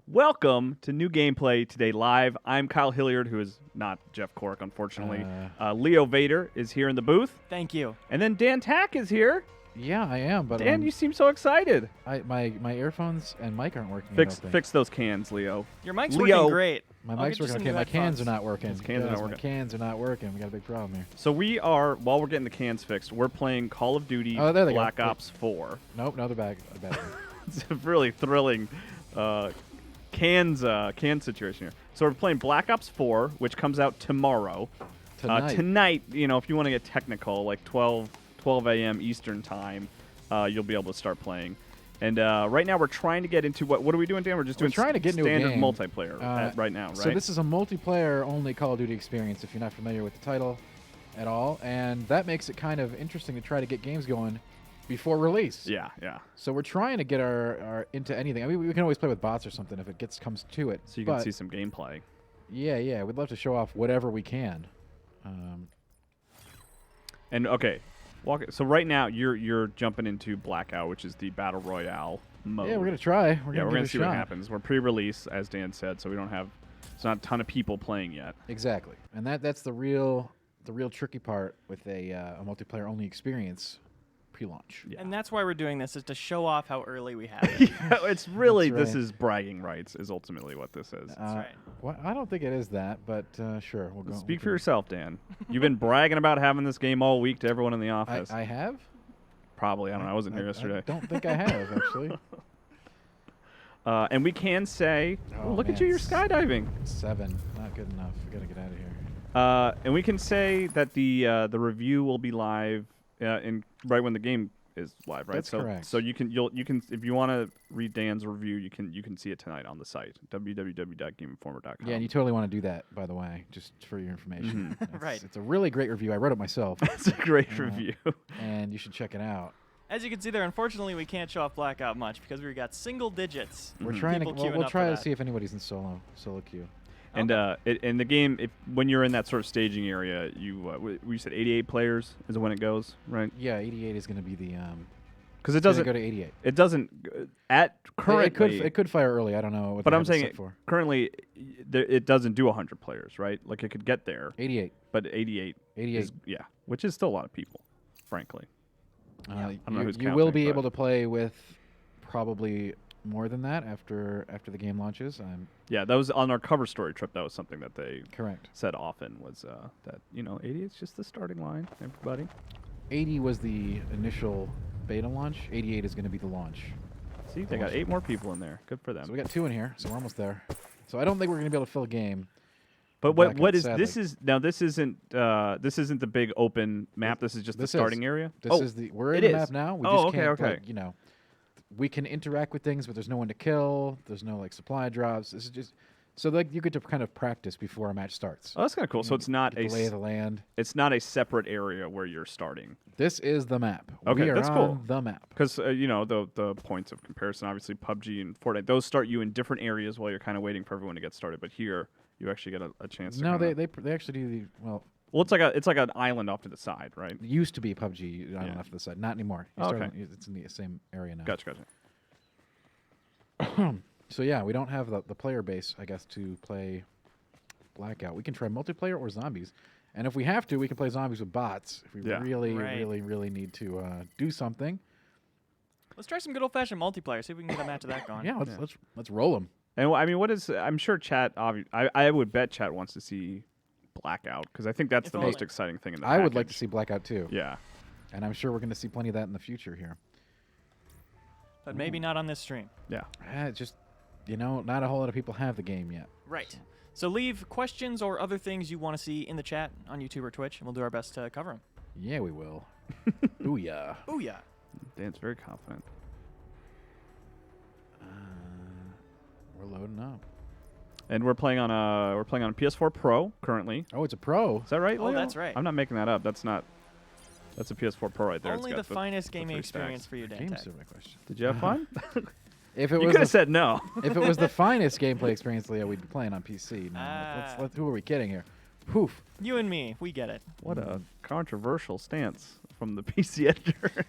Welcome to New Gameplay Today Live. I'm Kyle Hilliard, who is not Jeff Cork, unfortunately. Leo Vader is here in the booth. Thank you. And then Dan Tack is here. Yeah, I am. But Dan, you seem so excited. my earphones and mic aren't working. Fix those cans, Leo. Your mic's working great. My mic's working. Okay, my cans are not working. His cans are not working. My cans are not working. We got a big problem here. So we are, while we're getting the cans fixed, we're playing Call of Duty Black Ops 4. Nope, no, they're back. It's a really thrilling can situation here. So we're playing Black Ops 4, which comes out tomorrow. Tonight, if you want to get technical, like 12 a.m. Eastern time, you'll be able to start playing. And right now we're trying to get into what are we doing, Dan? We're just doing trying to get into standard a game. multiplayer right now, right? So this is a multiplayer-only Call of Duty experience, if you're not familiar with the title at all. And that makes it kind of interesting to try to get games going before release. Yeah. So we're trying to get our into anything. I mean, we can always play with bots or something if it comes to it. So you can see some gameplay. Yeah. We'd love to show off whatever we can. And okay, so right now you're jumping into Blackout, which is the battle royale mode. Yeah, we're gonna try. We're gonna see what happens. We're pre-release, as Dan said, so we don't have. It's not a ton of people playing yet. Exactly, and that's the real tricky part with a multiplayer only experience pre-launch. Yeah. And that's why we're doing this, is to show off how early we have it. It's really That's right. This is bragging rights is ultimately what this is. That's right. Well, I don't think it is that, but sure, we'll go. Speak for yourself, Dan. You've been bragging about having this game all week to everyone in the office. I have. Probably. I don't know. I wasn't here yesterday. I don't think I have, actually. And we can say, look at you, you're skydiving. 7, not good enough. We gotta get out of here. And we can say that the review will be live right when the game is live, right? That's correct. So you can if you want to read Dan's review, you can see it tonight on the site www.gameinformer.com. Yeah, and you totally want to do that, by the way, just for your information. Right. It's a really great review. I wrote it myself. It's a great review, and you should check it out. As you can see there, unfortunately, we can't show off Blackout much because we've got single digits. We're trying to. People queuing We'll up try for to that. see if anybody's in solo queue. And in the game, when you're in that sort of staging area, we said 88 players is when it goes, right? Yeah, 88 is going to be the. Because it doesn't go to 88. It doesn't at currently. It could fire early. I don't know what. But they I'm have it saying set for. currently, it doesn't do 100 players, right? Like it could get there. 88. But 88. 88. Is, which is still a lot of people, frankly. I don't know who's you will counting, be but- able to play with probably more than that after the game launches. Yeah, that was on our cover story trip. That was something that they Correct. said often was that 80 is just the starting line, everybody. 80 was the initial beta launch. 88 is going to be the launch. See, they got 8 more people in there. Good for them. So we got 2 in here, so we're almost there. So I don't think we're going to be able to fill a game. But Blackout, what is sadly. this is now? This isn't the big open map. This is just the starting area. This is the we're in the map now. We just can't, like, we can interact with things, but there's no one to kill. There's no supply drops. This is just so you get to kind of practice before a match starts. Oh, that's kind of cool. So it's not the lay of the land. It's not a separate area where you're starting. This is the map. Okay, we are that's on cool. the map. Because the points of comparison, obviously PUBG and Fortnite, those start you in different areas while you're kind of waiting for everyone to get started. But here, you actually get a chance to. No, they actually do the well. Well, it's like an island off to the side, right? It used to be PUBG island off to the side. Not anymore. It's in the same area now. Gotcha. So yeah, we don't have the player base, I guess, to play Blackout. We can try multiplayer or zombies, and if we have to, we can play zombies with bots. If we really need to do something. Let's try some good old-fashioned multiplayer. See if we can get a match of that going. Yeah, let's roll them. And I mean, I'm sure chat. I would bet chat wants to see Blackout because I think that's the most exciting thing in the I would like package. to see Blackout too. Yeah, and I'm sure we're going to see plenty of that in the future here. But maybe not on this stream. Yeah. Just not a whole lot of people have the game yet. Right. So leave questions or other things you want to see in the chat on YouTube or Twitch, and we'll do our best to cover them. Yeah, we will. Booyah. Booyah. Dan's very confident. We're loading up. And we're playing on a PS4 Pro currently. Oh, it's a Pro. Is that right? Oh, Leo? that's right. I'm not making that up. That's a PS4 Pro right there. Only It's the got finest the gaming 3 experience stacks. for you, Dan Game Tack. survey question. Did you have fun? If it You was could have said no. if it was the finest gameplay experience, Leo, we'd be playing on PC. Who are we kidding here? Poof. You and me, we get it. What a controversial stance from the PC editor.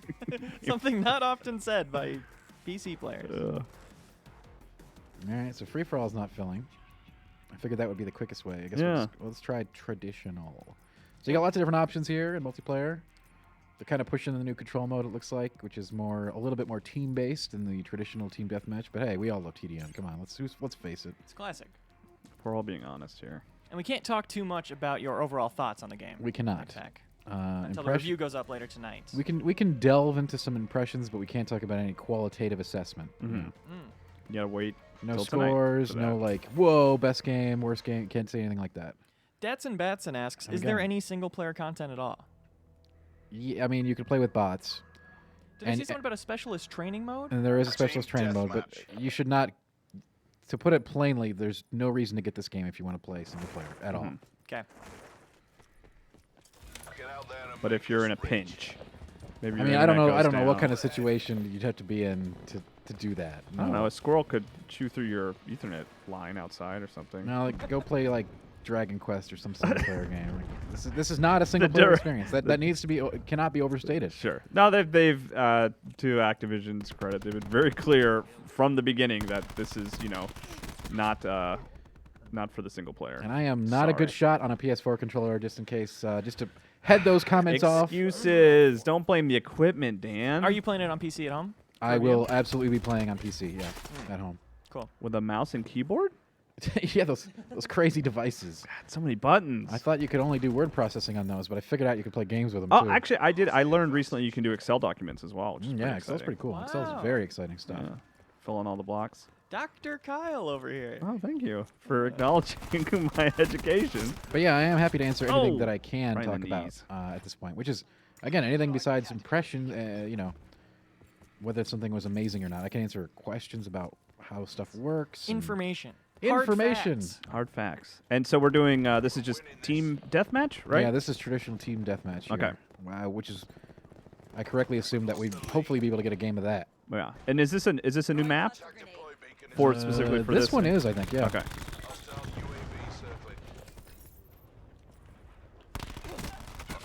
Something not often said by PC players. All right, so free for all is not filling. I figured that would be the quickest way. I guess let's try traditional. So you got lots of different options here in multiplayer. They're kind of pushing the new control mode, it looks like, which is a little bit more team-based than the traditional team deathmatch. But hey, we all love TDM. Come on, let's face it. It's classic. We're all being honest here. And we can't talk too much about your overall thoughts on the game. We cannot. Tack. Until the review goes up later tonight. We can delve into some impressions, but we can't talk about any qualitative assessment. You gotta wait. No till scores, no like, whoa, best game, worst game. Can't say anything like that. Datsun Batson asks, is there any single-player content at all? Yeah, I mean, you can play with bots. Did I see something about a specialist training mode? And there is a specialist training mode, but you should not. To put it plainly, there's no reason to get this game if you want to play single player at all. Okay. But if you're in a pinch, maybe. I mean, I don't know what kind of situation you'd have to be in to do that. I don't know. A squirrel could chew through your Ethernet line outside or something. No, like go play like Dragon Quest or some single player game. Like, this is not a single player experience. That needs to be cannot be overstated. Sure. No, they've to Activision's credit, they've been very clear from the beginning that this is not for the single player. And I am not a good shot on a PS4 controller, just in case, just to head those comments off. Excuses. Don't blame the equipment, Dan. Are you playing it on PC at home? I will absolutely be playing on PC, at home. Cool. With a mouse and keyboard? Yeah, those crazy devices. God, so many buttons. I thought you could only do word processing on those, but I figured out you could play games with them too. Actually, I did. I learned recently you can do Excel documents as well. Which is Excel's pretty cool. Wow. Excel's very exciting stuff. Yeah. Fill in all the blocks. Dr. Kyle over here. Oh, thank you for acknowledging my education. But yeah, I am happy to answer anything that I can right talk about at this point, which is, again, anything besides impression, whether something was amazing or not. I can answer questions about how stuff works. Information. Hard facts. And so we're doing, this is just team deathmatch, right? Yeah, this is traditional team deathmatch. Okay. Which is, I correctly assumed that we'd hopefully be able to get a game of that. Yeah. And is this a new map? Specifically for this one is, I think, yeah. Okay.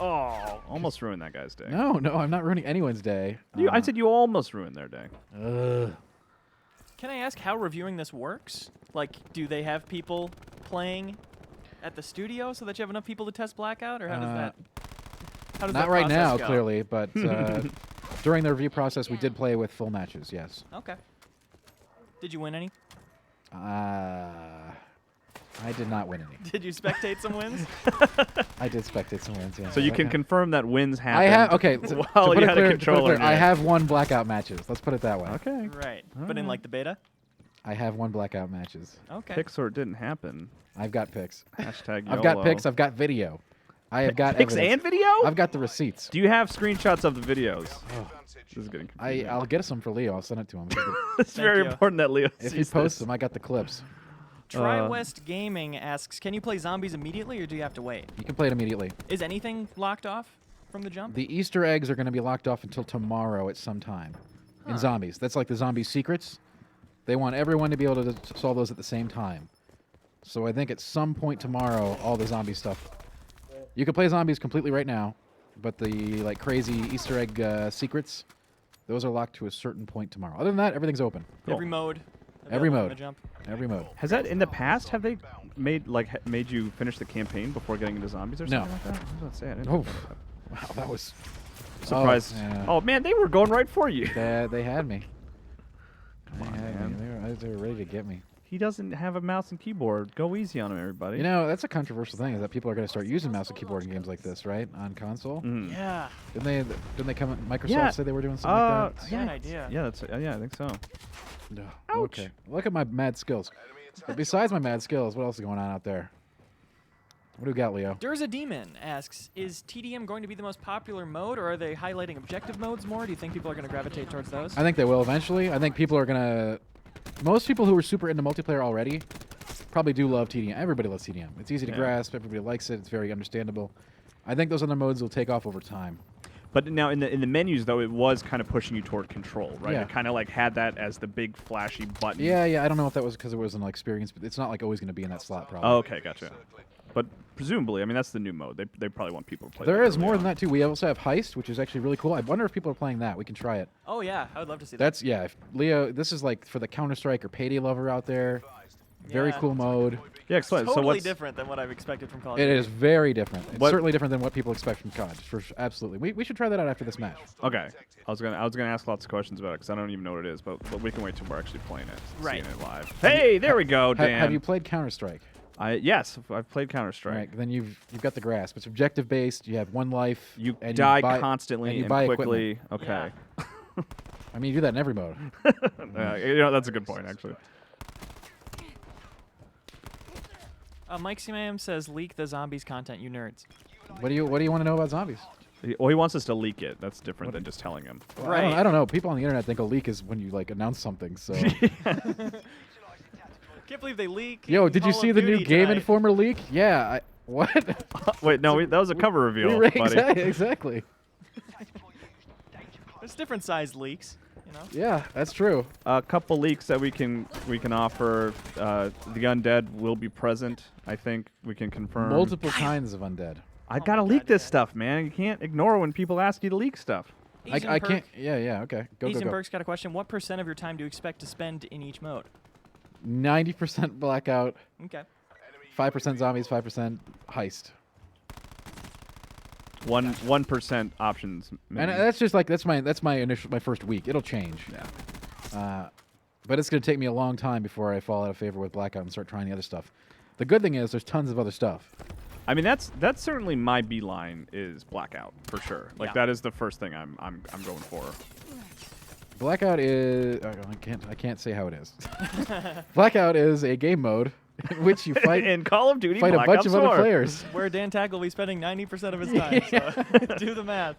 Oh, almost ruined that guy's day. No, I'm not ruining anyone's day. I said you almost ruined their day. Can I ask how reviewing this works? Like, do they have people playing at the studio so that you have enough people to test Blackout, or how does that? How does not that right now, process go? clearly, but during the review process, we did play with full matches. Yes. Okay. Did you win any? I did not win any. Did you spectate some wins? I did spectate some wins. Yeah. So you can confirm that wins happen. I have While you had a controller. I have won Blackout matches. Let's put it that way. Okay. Right. But in like the beta? I have won Blackout matches. Okay. Picks or it didn't happen. I've got pics. Hashtag I've got pics. I've got video. I have got pics evidence. and video. I've got the receipts. Do you have screenshots of the videos? Oh. This is getting confusing. I'll get some for Leo. I'll send it to him. It's very important that Leo if sees he posts this. them, I got the clips. TriWest Gaming asks, can you play zombies immediately, or do you have to wait? You can play it immediately. Is anything locked off from the jump? The Easter eggs are going to be locked off until tomorrow at some time. In zombies. That's like the zombie secrets. They want everyone to be able to solve those at the same time. So I think at some point tomorrow, all the zombie stuff. You can play zombies completely right now, but the crazy Easter egg secrets, those are locked to a certain point tomorrow. Other than that, everything's open. Cool. Every mode. Every available mode. on the jump. Every mode. Has that in the past? Have they made you finish the campaign before getting into zombies or something like that? I was about to say, I didn't know that. Wow, that was surprised. yeah. Oh man, they were going right for you. They had me. Come on, man. They were ready to get me. He doesn't have a mouse and keyboard. Go easy on him, everybody. You know, that's a controversial thing, is that people are going to start using mouse and keyboard in games like this, right? On console. Yeah. Didn't they come? Microsoft say they were doing something like that. That's a good idea. Yeah, that's I think so. No. Ouch. Okay. Look at my mad skills. But besides my mad skills, what else is going on out there? What do we got, Leo? Durza Demon asks, is TDM going to be the most popular mode, or are they highlighting objective modes more? Do you think people are going to gravitate towards those? I think they will eventually. I think people are going to... Most people who are super into multiplayer already probably do love TDM. Everybody loves TDM. It's easy to grasp. Everybody likes it. It's very understandable. I think those other modes will take off over time. But now in the menus, though, it was kind of pushing you toward control, right? Yeah. It kind of like had that as the big flashy button. Yeah. I don't know if that was because it was an experience, but it's not like always going to be in that slot, probably. Oh, okay, gotcha. But presumably, I mean, that's the new mode. They probably want people to play. There that is early more on. than that too. We also have Heist, which is actually really cool. I wonder if people are playing that. We can try it. Oh yeah, I would love to see that. That's If Leo, this is like for the Counter-Strike or Payday lover out there. Very Yeah. cool mode. Yeah, explain. Totally so what's different than what I've expected from Call of It Duty. is very different. It's What- certainly different than what people expect from COD. Absolutely. We should try that out after this match. okay? I was gonna ask lots of questions about it because I don't even know what it is, but we can wait till we're actually playing it, Right. seeing it live. Hey, there we go, Dan. Have you played Counter-Strike? Yes, I've played Counter-Strike. Right. Then you've got the grasp. It's objective based. You have one life. You and die buy, constantly and you and buy quickly. equipment. Okay. I mean, you do that in every mode. That's a good point, actually. Mike Simam says, "Leak the zombies content, you nerds." What do you want to know about zombies? Well, he wants us to leak it. That's different than just telling him. Well, Right. I don't know. People on the internet think a leak is when you like announce something. So, Can't believe they leak. yo, in did you Call see of the new Duty Game tonight. Informer leak? Yeah. What? Wait, no, that was a cover reveal, buddy. Exactly. There's different sized leaks, you know. Yeah, that's true. A couple leaks that we can offer. The undead will be present. I think we can confirm. Multiple kinds of undead. I Oh gotta my leak God, this yeah. stuff, man. You can't ignore when people ask you to leak stuff. I can't. Yeah. Okay. Go. Eisenberg's got a question. What % of your time do you expect to spend in each mode? 90% Blackout, Okay. 5% zombies, 5% Heist. 1% options. And maybe. that's just like my first week. It'll change. Yeah. But it's going to take me a long time before I fall out of favor with Blackout and start trying the other stuff. The good thing is there's tons of other stuff. I mean, that's certainly my beeline is Blackout for sure. Like Yeah. that is the first thing I'm going for. Blackout is I can't say how it is. Blackout is a game mode in which you fight in Call of Duty, fight a Black bunch Ops of other 4. players. Where Dan Tack will be spending 90% of his time. So do the math.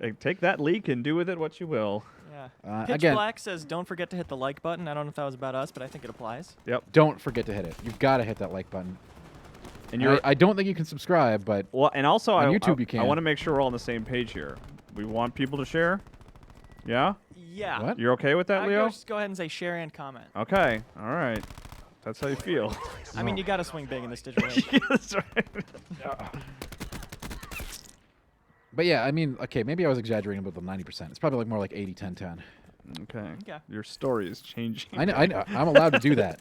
Hey, take that leak and do with it what you will. Yeah. Pitch Again, Black says, "Don't forget to hit the like button." I don't know if that was about us, but I think it applies. Yep. don't forget to hit it. You've got to hit that like button. And you're I don't think you can subscribe, but well, and also on I, YouTube I, you can. I want to make sure we're all on the same page here. We want people to share. Yeah. Yeah. What? You're okay with that, I'd Leo? just go ahead and say share and comment. Okay. All right. That's how you feel. I mean, you got to swing big in this digital age. That's right. But yeah, I mean, okay, maybe I was exaggerating about the 90%. It's probably like more like 80, 10, 10. Okay. Okay. Your story is changing. I know, I'm allowed to do that.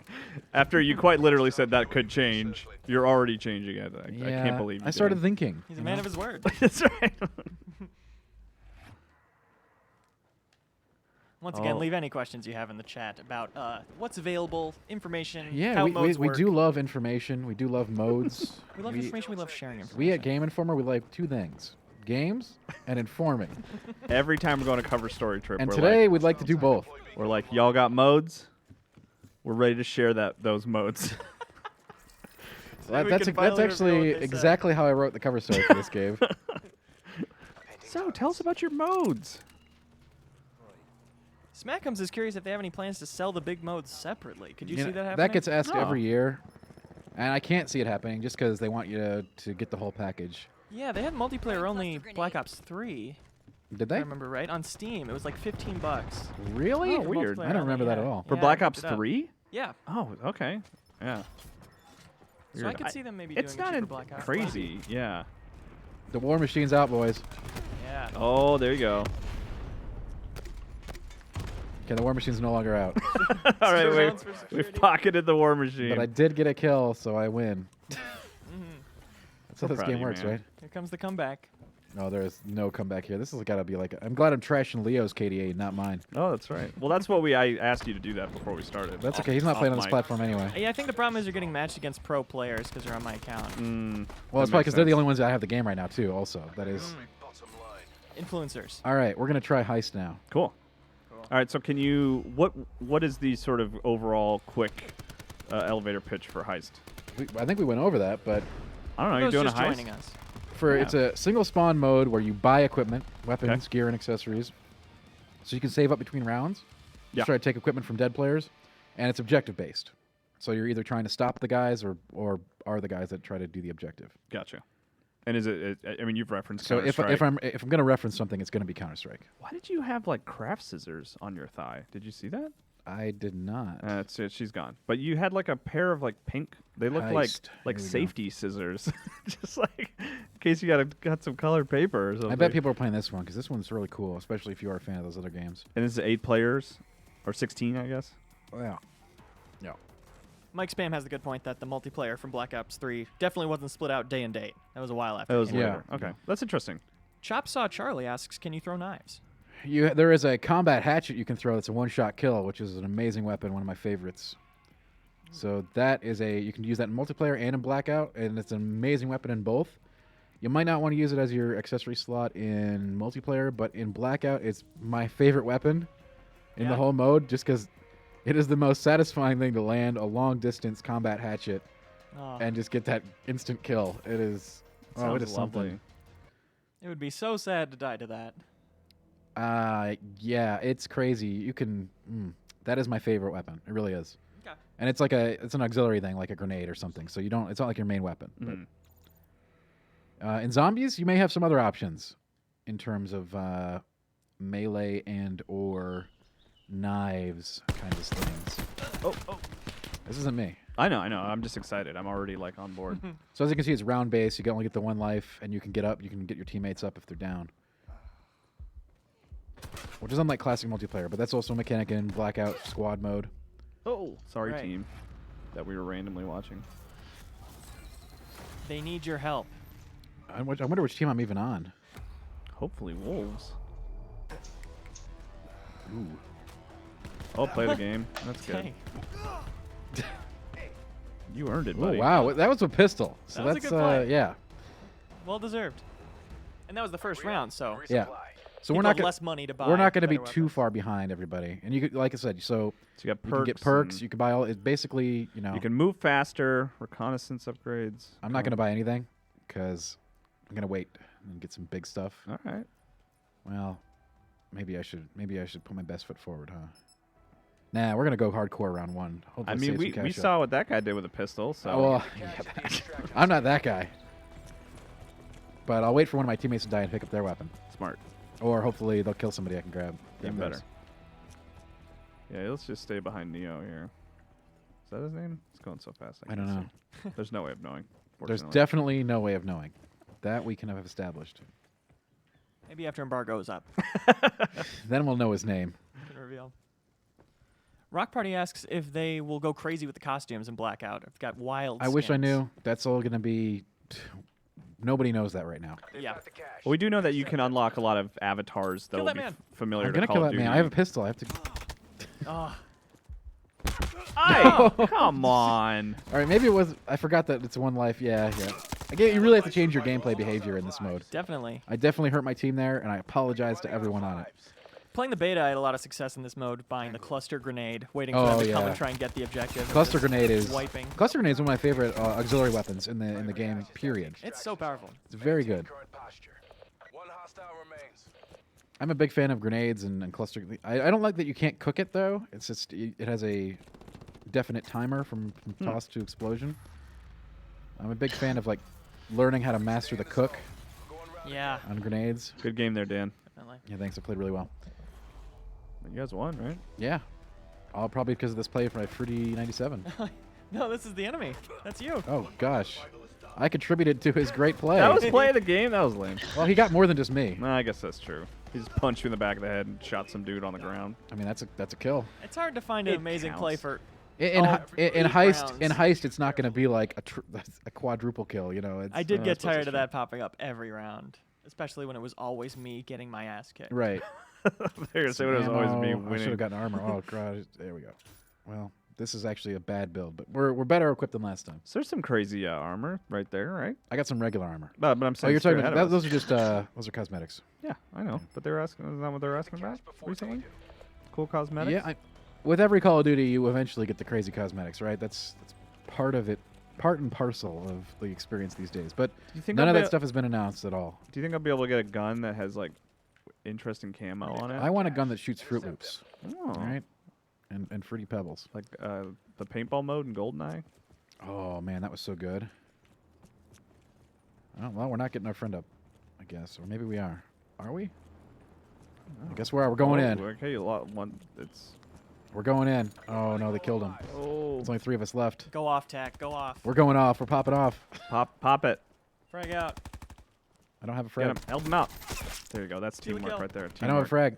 After you quite literally said that could change, you're already changing it. I Yeah, can't believe you I started did. thinking. He's a you man know? of his word. That's right. Once again, Oh. leave any questions you have in the chat about what's available, information, Yeah, how we modes we work. do love information. We do love modes. We love information. We love sharing information. We at Game Informer, we like two things: games and informing. Every time we're going to cover story trip, And we're today like, we'd like to do both. we're like, y'all got modes? We're ready to share those modes. Maybe we That's can finally reveal actually what they said. exactly how I wrote the cover story for this game. So tell us about your modes. Smackums is curious if they have any plans to sell the big modes separately. Could you You see know, that happening? that gets asked Oh. every year, and I can't see it happening just because they want you to get the whole package. Yeah, they had multiplayer only Black Ops 3. Did If I they? remember right on Steam. It was like $15. Really? Oh, weird. Multiplayer I don't remember only, that at yeah. all. For Yeah, Black I Ops looked it up. 3? Yeah. Oh, okay. Yeah. So I Weird. could see them maybe It's doing not a cheaper Black Ops. crazy. Yeah. The war machine's out, boys. Yeah. Oh, there you go. Okay, the war machine's no longer out. All right, Surveillance for we've security. pocketed the war machine. But I did get a kill, so I win. Mhm. That's how We're this proud game of you, works, man. right? Here comes the comeback. No, there's no comeback here. This has got to be like... I'm glad I'm trashing Leo's KDA, not mine. Oh, that's right. Well, that's what I asked you to do that before we started. That's okay. He's not playing on this mic. platform anyway. Yeah, I think the problem is you're getting matched against pro players because they're on my account. Mm, Well, that it's probably makes because they're the sense. only ones that have the game right now, too, also. That is... Influencers. All right, we're going to try Heist now. Cool. Cool. All right, so can you what is the sort of overall quick elevator pitch for Heist? I think we went over that, but I don't know. You're Those doing a just heist. joining us. Yeah. it's a single spawn mode where you buy equipment, weapons, gear, and accessories, so you can save up between rounds. Yeah. Just try to take equipment from dead players, and it's objective based. So you're either trying to stop the guys or are the guys that try to do the objective. Gotcha. And is it? I mean, you've referenced. So if Counter-Strike. I'm going to reference something, it's going to be Counter-Strike. Why did you have like craft scissors on your thigh? Did you see that? I did not. That's it. She's gone. But you had like a pair of like pink. They look Heist. like Here we safety scissors, just like in case you got some colored paper or something. I bet people are playing this one because this one's really cool, especially if you are a fan of those other games. And this is 8 players, or 16, I guess. Yeah. Yeah. Mike Spam has the good point that the multiplayer from Black Ops 3 definitely wasn't split out day and date. That was a while after. That it was came out. later. Okay, that's interesting. Chop Saw Charlie asks, can you throw knives? There is a combat hatchet you can throw that's a one-shot kill, which is an amazing weapon, one of my favorites. So that is you can use that in multiplayer and in Blackout, and it's an amazing weapon in both. You might not want to use it as your accessory slot in multiplayer, but in Blackout, it's my favorite weapon in the whole mode, just because it is the most satisfying thing to land a long-distance combat hatchet and just get that instant kill. It is, it is something. It would be so sad to die to that. Yeah, it's crazy. You can. That is my favorite weapon. It really is. Okay. And it's like it's an auxiliary thing, like a grenade or something. So you don't. It's not like your main weapon. But in zombies, you may have some other options in terms of melee and or knives kind of things. Oh. This isn't me. I know. I'm just excited. I'm already like on board. So as you can see, it's round base. You can only get the one life, and you can get up. You can get your teammates up if they're down. Which is unlike classic multiplayer, but that's also a mechanic in Blackout squad mode. Oh, sorry, Right. team, that we were randomly watching. They need your help. I wonder which team I'm even on. Hopefully, wolves. Ooh. I'll play the game. That's good. Hey, You earned it, Oh, buddy. wow. That was a pistol. So That was a that's, good play. yeah. well deserved. And that was the first round, so Yeah. So people we're not have less money to buy. we're not going to be better too weapons. far behind everybody. And you could, like I said, so So you got you perks. can get perks. and You can buy all. It's basically, You can move faster. Reconnaissance upgrades. I'm not going to buy anything because I'm going to wait and get some big stuff. All right. Well, maybe I should put my best foot forward, huh? Nah, we're going to go hardcore round one. Hopefully I mean, save some we cash up. saw what that guy did with a pistol. So Oh, well, yeah, I'm not that guy. But I'll wait for one of my teammates to die and pick up their weapon. smart. Or hopefully they'll kill somebody I can grab. Even those. better. Yeah, let's just stay behind Neo here. Is that his name? It's going so fast. I don't know. See. There's no way of knowing. There's fortunately. definitely no way of knowing. That we can have established. Maybe after embargo is up. Then we'll know his name. We can reveal. Rock Party asks if they will go crazy with the costumes in Blackout. I've got wild I wish I skins. knew. That's all going to be... Nobody knows that right now. Yeah. Well, we do know that you can unlock a lot of avatars that Kill will that be man. familiar I'm to going to Call kill of that Duty. man. I have a pistol. I have to... Oh, Hey, come on. All right, maybe it was... I forgot that it's one life. Yeah. Again, you really have to change your gameplay behavior in this mode. definitely. I definitely hurt my team there, and I apologize to everyone on it. Playing the beta, I had a lot of success in this mode, buying the cluster grenade, waiting for Oh, them to come yeah. and try and get the objective. and Cluster just grenade is... wiping. Cluster grenade is one of my favorite auxiliary weapons in the game, period. It's so powerful. It's very good. I'm a big fan of grenades and cluster. I don't like that you can't cook it, though. It's just... It has a definite timer from toss to explosion. I'm a big fan of, like, learning how to master the cook Yeah, on grenades. Good game there, Dan. definitely. Yeah, thanks. I played really well. You guys won, right? Yeah. All probably because of this play from Fruity 97. No, this is the enemy. That's you. Oh, gosh. I contributed to his great play. That was play of the game. That was lame. Well, he got more than just me. Nah, I guess that's true. He just punched you in the back of the head and shot some dude on the ground. I mean, that's a kill. It's hard to find an It amazing play counts. for. In Oh, in 8 heist, in rounds. heist, it's not going to be like a quadruple kill. You know, it's, I did I get suppose tired that's of that popping up every round, especially when it was always me getting my ass kicked. right. There, so it was always me Ammo. I should winning. have gotten armor. Oh god, there we go. Well, this is actually a bad build, but we're better equipped than last time. So there's some crazy armor right there, right? I got some regular armor. But I'm Oh, saying you're straight talking ahead about of us. those are just those are cosmetics. Yeah, I know. But they were asking. Isn't that what they were asking about recently? Cool cosmetics. Yeah, with every Call of Duty, you eventually get the crazy cosmetics, right? That's part of it, part and parcel of the experience these days. But Do you think none I'll of be that stuff has been announced at all. Do you think I'll be able to get a gun that has like interesting camo on it? I want a gun that shoots Fruit Loops, Oh, all right, and Fruity Pebbles. like the paintball mode in GoldenEye. Oh man, that was so good. Oh, well, we're not getting our friend up, I guess, or maybe we are. Are we? I guess we are. We're going in. Okay, a lot. One. It's We're going in. Oh, no, they killed him. Oh. There's only 3 of us left. Go off, Tack. Go off. We're going off. We're popping off. Pop it. Frag out. I don't have a Get frag. him. Help him out. There you go. That's Steal a teamwork kill. right there. I don't have a Teamwork. frag.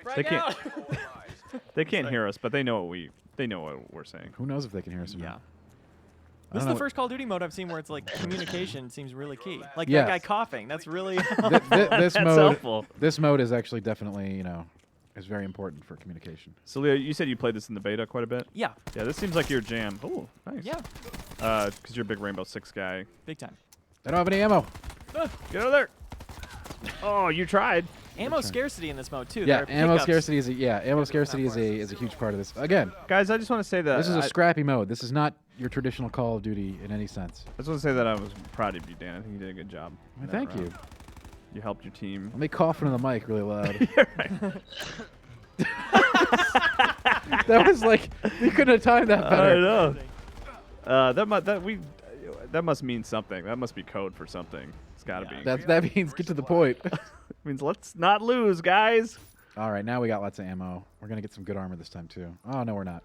Frag They can't- out. They can't hear us, but they know what we're saying. Who knows if they can hear us or Yeah. not. I This is don't the know. first Call of Duty mode I've seen where it's like communication seems really key. Like Yes. that guy coughing. That's really. This That's mode, helpful. this mode is actually definitely, is very important for communication. So, Leo, you said you played this in the beta quite a bit? Yeah. Yeah, this seems like your jam. Oh, nice. Yeah. Because you're a big Rainbow Six guy. Big time. I don't have any ammo. Get over there. Oh, you tried. Ammo scarcity in this mode too. Yeah, There are ammo pickups. scarcity is ammo scarcity is a huge part of this. Again, Guys, I just want to say that this is a I scrappy mode. This is not your traditional Call of Duty in any sense. just want to say that I was proud of you, Dan. I think you did a good job. Well, that thank round. you. You helped your team. Let me cough into the mic really loud. That was like you couldn't have timed that I better. know. That must mean something. That must be code for something. It's got to be. That means get to the point. means let's not lose, guys. All right, now we got lots of ammo. We're gonna get some good armor this time too. Oh no, we're not.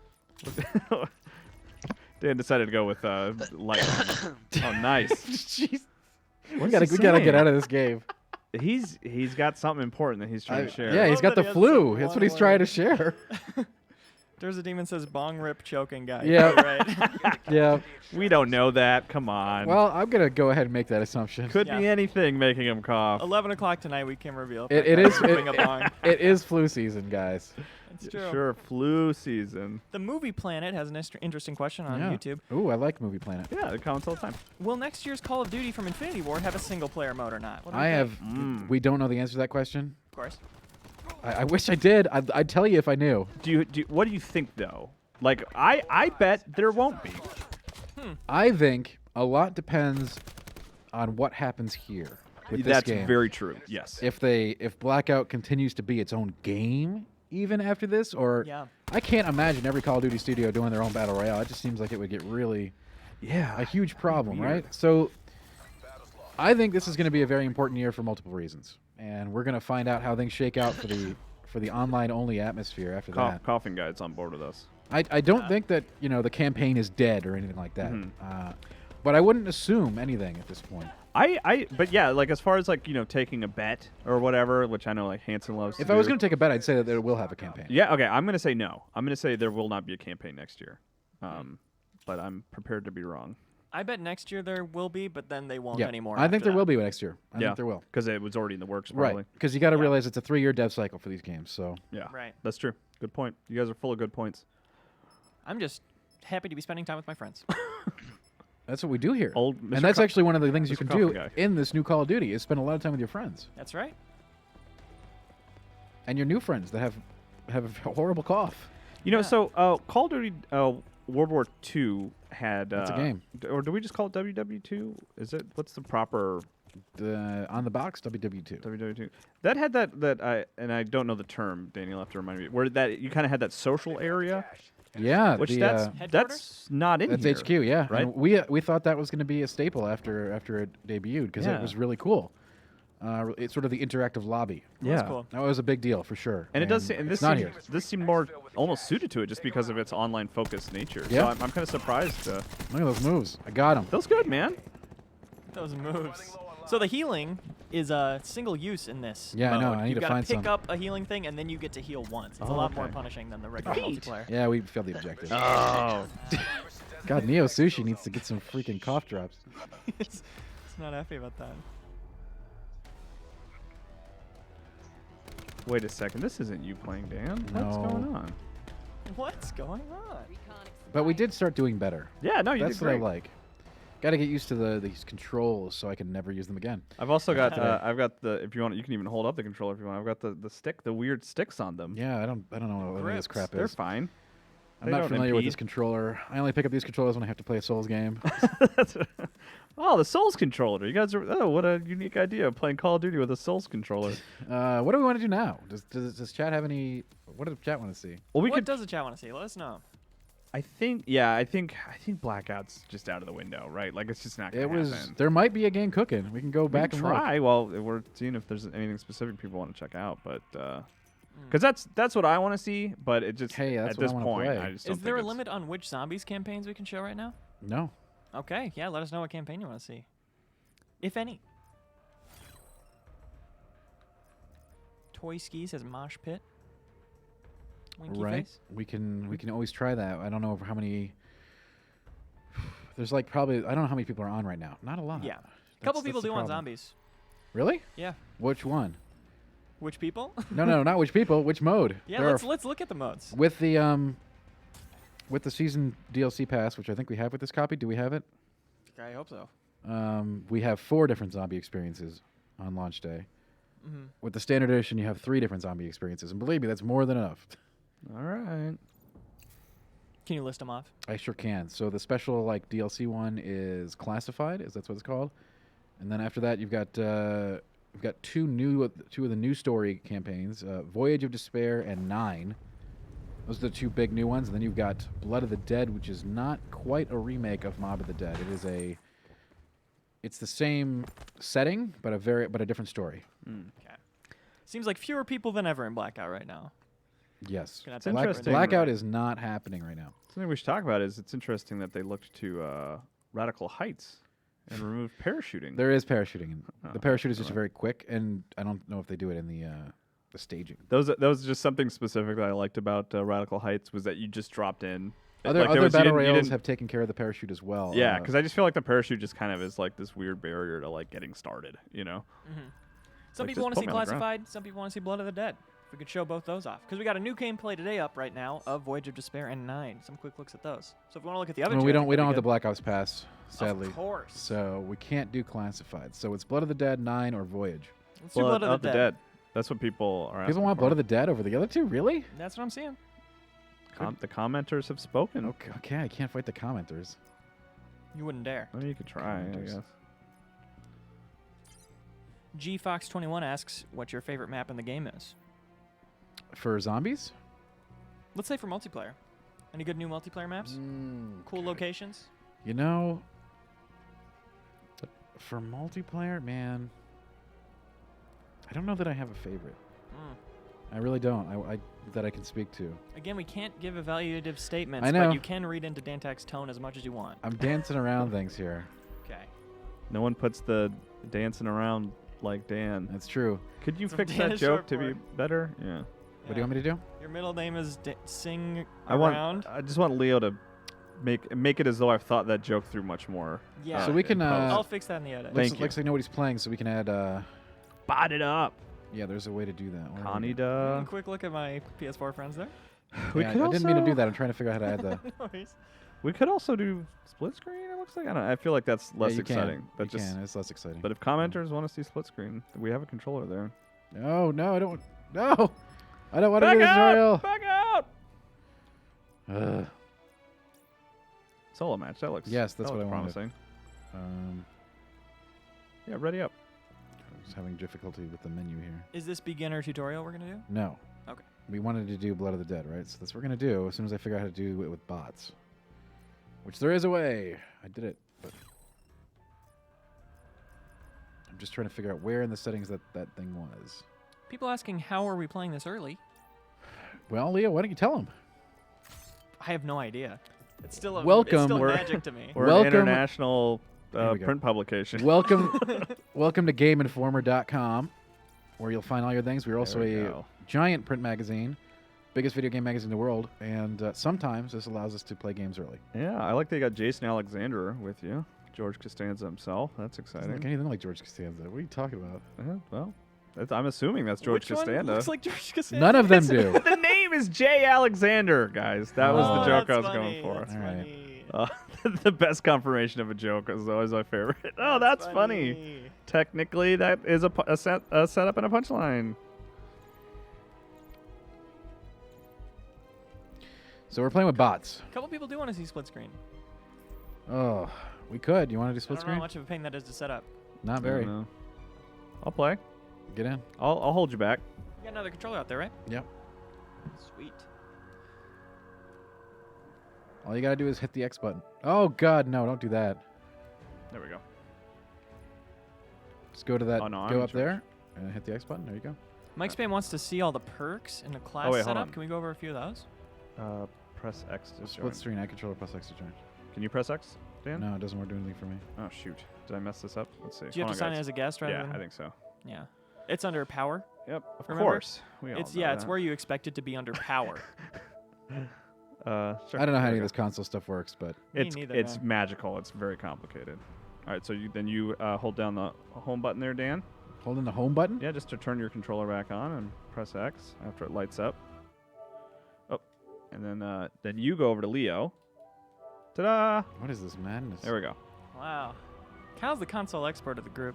Dan decided to go with light armor. Oh, nice. Jeez. We What's gotta he get saying? out of this game. He's got something important that he's trying to share. Yeah, he's love got that the he has flu. some That's what he's one trying to word. share. There's a demon says bong rip choking guy. Yeah. Right. Yeah. We don't know that. Come on. Well, I'm gonna go ahead and make that assumption. Could Yeah. be anything making him cough. 11 o'clock tonight we can reveal. It That is guy's ripping a bong. it is flu season, guys. It's true. Sure, flu season. The Movie Planet has an interesting question on Yeah. YouTube. Ooh, I like Movie Planet. Yeah, it comments all the time. Will next year's Call of Duty from Infinity Ward have a single player mode or not? What do we I think? have. Mm. We don't know the answer to that question. Of course. I wish I did. I'd tell you if I knew. What do you think though? Like I bet there won't be. I think a lot depends on what happens here with this That's game. very true. Yes. If Blackout continues to be its own game even after this, or Yeah. I can't imagine every Call of Duty studio doing their own battle royale. It just seems like it would get really Yeah. a huge problem, Weird. right? So I think this is going to be a very important year for multiple reasons, and we're going to find out how things shake out for the online only atmosphere after that. Coughing Guide's on board with us. I don't think that the campaign is dead or anything like that, Mhm. but I wouldn't assume anything at this point. But yeah, like as far as like taking a bet or whatever, which I know like Hanson loves. If to I was do. going to take a bet, I'd say that it will have a campaign. Yeah. Okay. I'm gonna say no. I'm gonna say there will not be a campaign next year. But I'm prepared to be wrong. I bet next year there will be, but then they won't Yeah, anymore. I think after there that. will be next year. I Yeah. think there will. Because it was already in the works, probably. Right, because you got to Yeah. realize it's a 3-year dev cycle for these games. So Yeah. Right. That's true. Good point. You guys are full of good points. I'm just happy to be spending time with my friends. that's what we do here. Old and Mr. that's Co- actually one of the things you Mr. can Coffee do Guy. in this new Call of Duty is spend a lot of time with your friends That's right. and your new friends that have a horrible cough. Yeah. So Call of Duty World War II had. That's a game. Or do we just call it WW2? Is it? What's the proper On the box, WW2. WW2? That had and I don't know the term. Daniel, have to remind me. Where that you kind of had that social area, Yeah, which the, that's Headquarters? not in that's here. HQ. Yeah, right? And we thought that was going to be a staple after it debuted because Yeah. it was really cool. It's sort of the interactive lobby. That's Yeah. cool. That was a big deal for sure. And it does. And it's this not seemed, here. this seemed more almost suited to it just because of its online focused nature. Yeah. So I'm kind of surprised. Look at those moves. I got him. Feels good, man. Those moves. So the healing is a single use in this. Yeah, I know. mode. I need You've to gotta find pick some. up a healing thing, and then you get to heal once. It's a Oh, lot more okay. punishing than the regular Neat. multiplayer. Yeah, we failed the objective. Oh. God, Neo Sushi needs to get some freaking cough drops. it's not happy about that. Wait a second. This isn't you playing, Dan. What's No. going on? What's going on? But we did start doing better. Yeah, no, you That's did what I great. like. Got to get used to these controls so I can never use them again. I've also got Yeah. I've got the if you want you can even hold up the controller if you want. I've got the stick, the weird sticks on them. Yeah, I don't know what any of this Grips. crap They're is. fine. I'm They not don't familiar with impede. this controller. I only pick up these controllers when I have to play a Souls game. Oh, the Souls controller. You guys are what a unique idea playing Call of Duty with a Souls controller. What do we want to do now? Does chat have any? What does chat want to see? Well, we What could. does the chat want to see? Let us know. I think Blackout's just out of the window, right? Like it's just not gonna It was. happen. There might be a game cooking. We can go We back can and look. try. Well, we're seeing if there's anything specific people want to check out, but Because that's what I want to see, but it just Hey, that's at what I this wanna point, play. I just don't Is there a think limit on which zombies campaigns we can show right now? No. Okay, yeah, let us know what campaign you want to see. If any. Toy Ski says Mosh Pit. Winky Right. face. We can always try that. I don't know how many. There's like probably I don't know how many people are on right now. Not a lot. Yeah. A couple people the do on problem. zombies. Really? Yeah. Which one? Which people? No, not which people. Which mode? Yeah, There let's look at the modes. with the season DLC pass, which I think we have with this copy. Do we have it? I hope so. We have 4 different zombie experiences on launch day. Mm-hmm. With the standard edition, you have 3 different zombie experiences, and believe me, that's more than enough. All right. Can you list them off? I sure can. So the special like DLC one is Classified, is that's what it's called, and then after that you've got we've got two of the new story campaigns, Voyage of Despair and 9. Those are the 2 big new ones, and then you've got Blood of the Dead, which is not quite a remake of Mob of the Dead. It's the same setting, but a different story. Okay. Seems like fewer people than ever in Blackout right now. Yes, Gonna have to interesting. Blackout is not happening right now. Something we should talk about is it's interesting that they looked to Radical Heights and removed parachuting. There is parachuting. The parachute is just alright. very quick, and I don't know if they do it in the staging. That was just something specific that I liked about Radical Heights was that you just dropped in. Other Like, there was- you battle didn't- you royals didn't- have taken care of the parachute as well. Yeah, because I just feel like the parachute just kind of is like this weird barrier to like getting started. You know. Some Like, people just want to put see me on the ground. Classified. Some people want to see Blood of the Dead. If we could show both those off. Because we got a new gameplay today up right now of Voyage of Despair and 9. Some quick looks at those. So if we want to look at the other Well, two, we I don't think have that'd the be Black Ops pass, good. sadly. Of course. So we can't do Classified. So it's Blood of the Dead, 9, or Voyage. Let's do Blood of the Dead. That's what people are asking. People want for. Blood of the Dead over the other 2, really? That's what I'm seeing. The commenters have spoken. Okay, I can't fight the commenters. You wouldn't dare. Well, you could try, I Commenters. guess. GFox21 asks what your favorite map in the game is. For zombies? Let's say for multiplayer. Any good new multiplayer maps? Cool locations? You know, for multiplayer, man, I don't know that I have a favorite. I really don't. I that I can speak to. Again, we can't give evaluative statements, I know. but you can read into Dantak's tone as much as you want. I'm dancing around things here. Okay. No one puts the dancing around like Dan. That's true. Could you It's fix Dan that is joke short to be for- better? Yeah. What do you want me to do? Your middle name is Sing I Around. I just want Leo to make it as though I've thought that joke through much more. Yeah. So we in can, post. I'll fix that in the edit. Thank you. Looks like nobody's playing, so we can add. Bot it up. Yeah, there's a way to do that. Where are we? Connie da. Quick look at my PS4 friends there. We Yeah, could I didn't mean to also- do that. I'm trying to figure out how to add the. No worries. We could also do split screen. It looks like I feel like that's less Yeah, you exciting. Can. That You just. can. It's less exciting. But if commenters want to see split screen, we have a controller there. No, I don't. No, I don't want to do this out! tutorial. Back out! Ugh. Solo match. That looks. Yes, that's that what I looks wanted. promising. Um, Yeah, ready up. I was having difficulty with the menu here. Is this beginner tutorial we're gonna do? No. Okay. We wanted to do Blood of the Dead, right? So that's what we're gonna do as soon as I figure out how to do it with bots. Which there is a way. I did it, but I'm just trying to figure out where in the settings that thing was. People asking how are we playing this early? Well, Leo, why don't you tell them? I have no idea. It's still Welcome. It's still We're- magic to me. We're Welcome- an international There we go. print publication. Welcome to GameInformer.com, where you'll find all your things. We're also There we a go. giant print magazine, biggest video game magazine in the world, and sometimes this allows us to play games early. Yeah, I like that you got Jason Alexander with you. George Costanza himself. That's Doesn't exciting. look anything like George Costanza. What are you talking about? Well, I'm assuming that's George Which one Costanza. looks like George Costanza? None of them do. The name is Jay Alexander, guys. That was the Oh, joke I that's was funny, going for. That's All right. funny. The best confirmation of a joke is always my favorite. Oh, that's funny. Technically, that is a setup and a punchline. So we're playing with bots. A couple people do want to see split screen. Oh, we could. You want to do I split don't know how screen? much of a pain that is to set up. Not I very. don't know. I'll play. Get in. I'll hold you back. You got another controller out there, right? Yep. Sweet. All you gotta do is hit the X button. Oh God, no! Don't do that. There we go. Just go to that. Oh, no, I'm go in up charge. there and hit the X button. There you go. Mike Spam wants to see all the perks in the class wait, hold setup. on. Can we go over a few of those? Press X to join. Split screen, I controller plus X to join. Can you press X, Dan? No, it doesn't work doing anything for me. Oh, shoot. Did I mess this up? Let's see. Do you have Hold to on, sign in guys. as a guest rather Yeah, than? I think so. Yeah. It's under power. Yep, of Remember? course. We all It's know yeah. It's that. where you expect it to be under power. Sure. I don't know how There any we of go. this console stuff works, but Me It's neither, it's man. magical. It's very complicated. All right, so you hold down the home button there, Dan. holding the home button? Yeah, just to turn your controller back on and press X after it lights up. Oh, and then you go over to Leo. Ta-da! What is this madness? There we go. Wow. Kyle's the console expert of the group.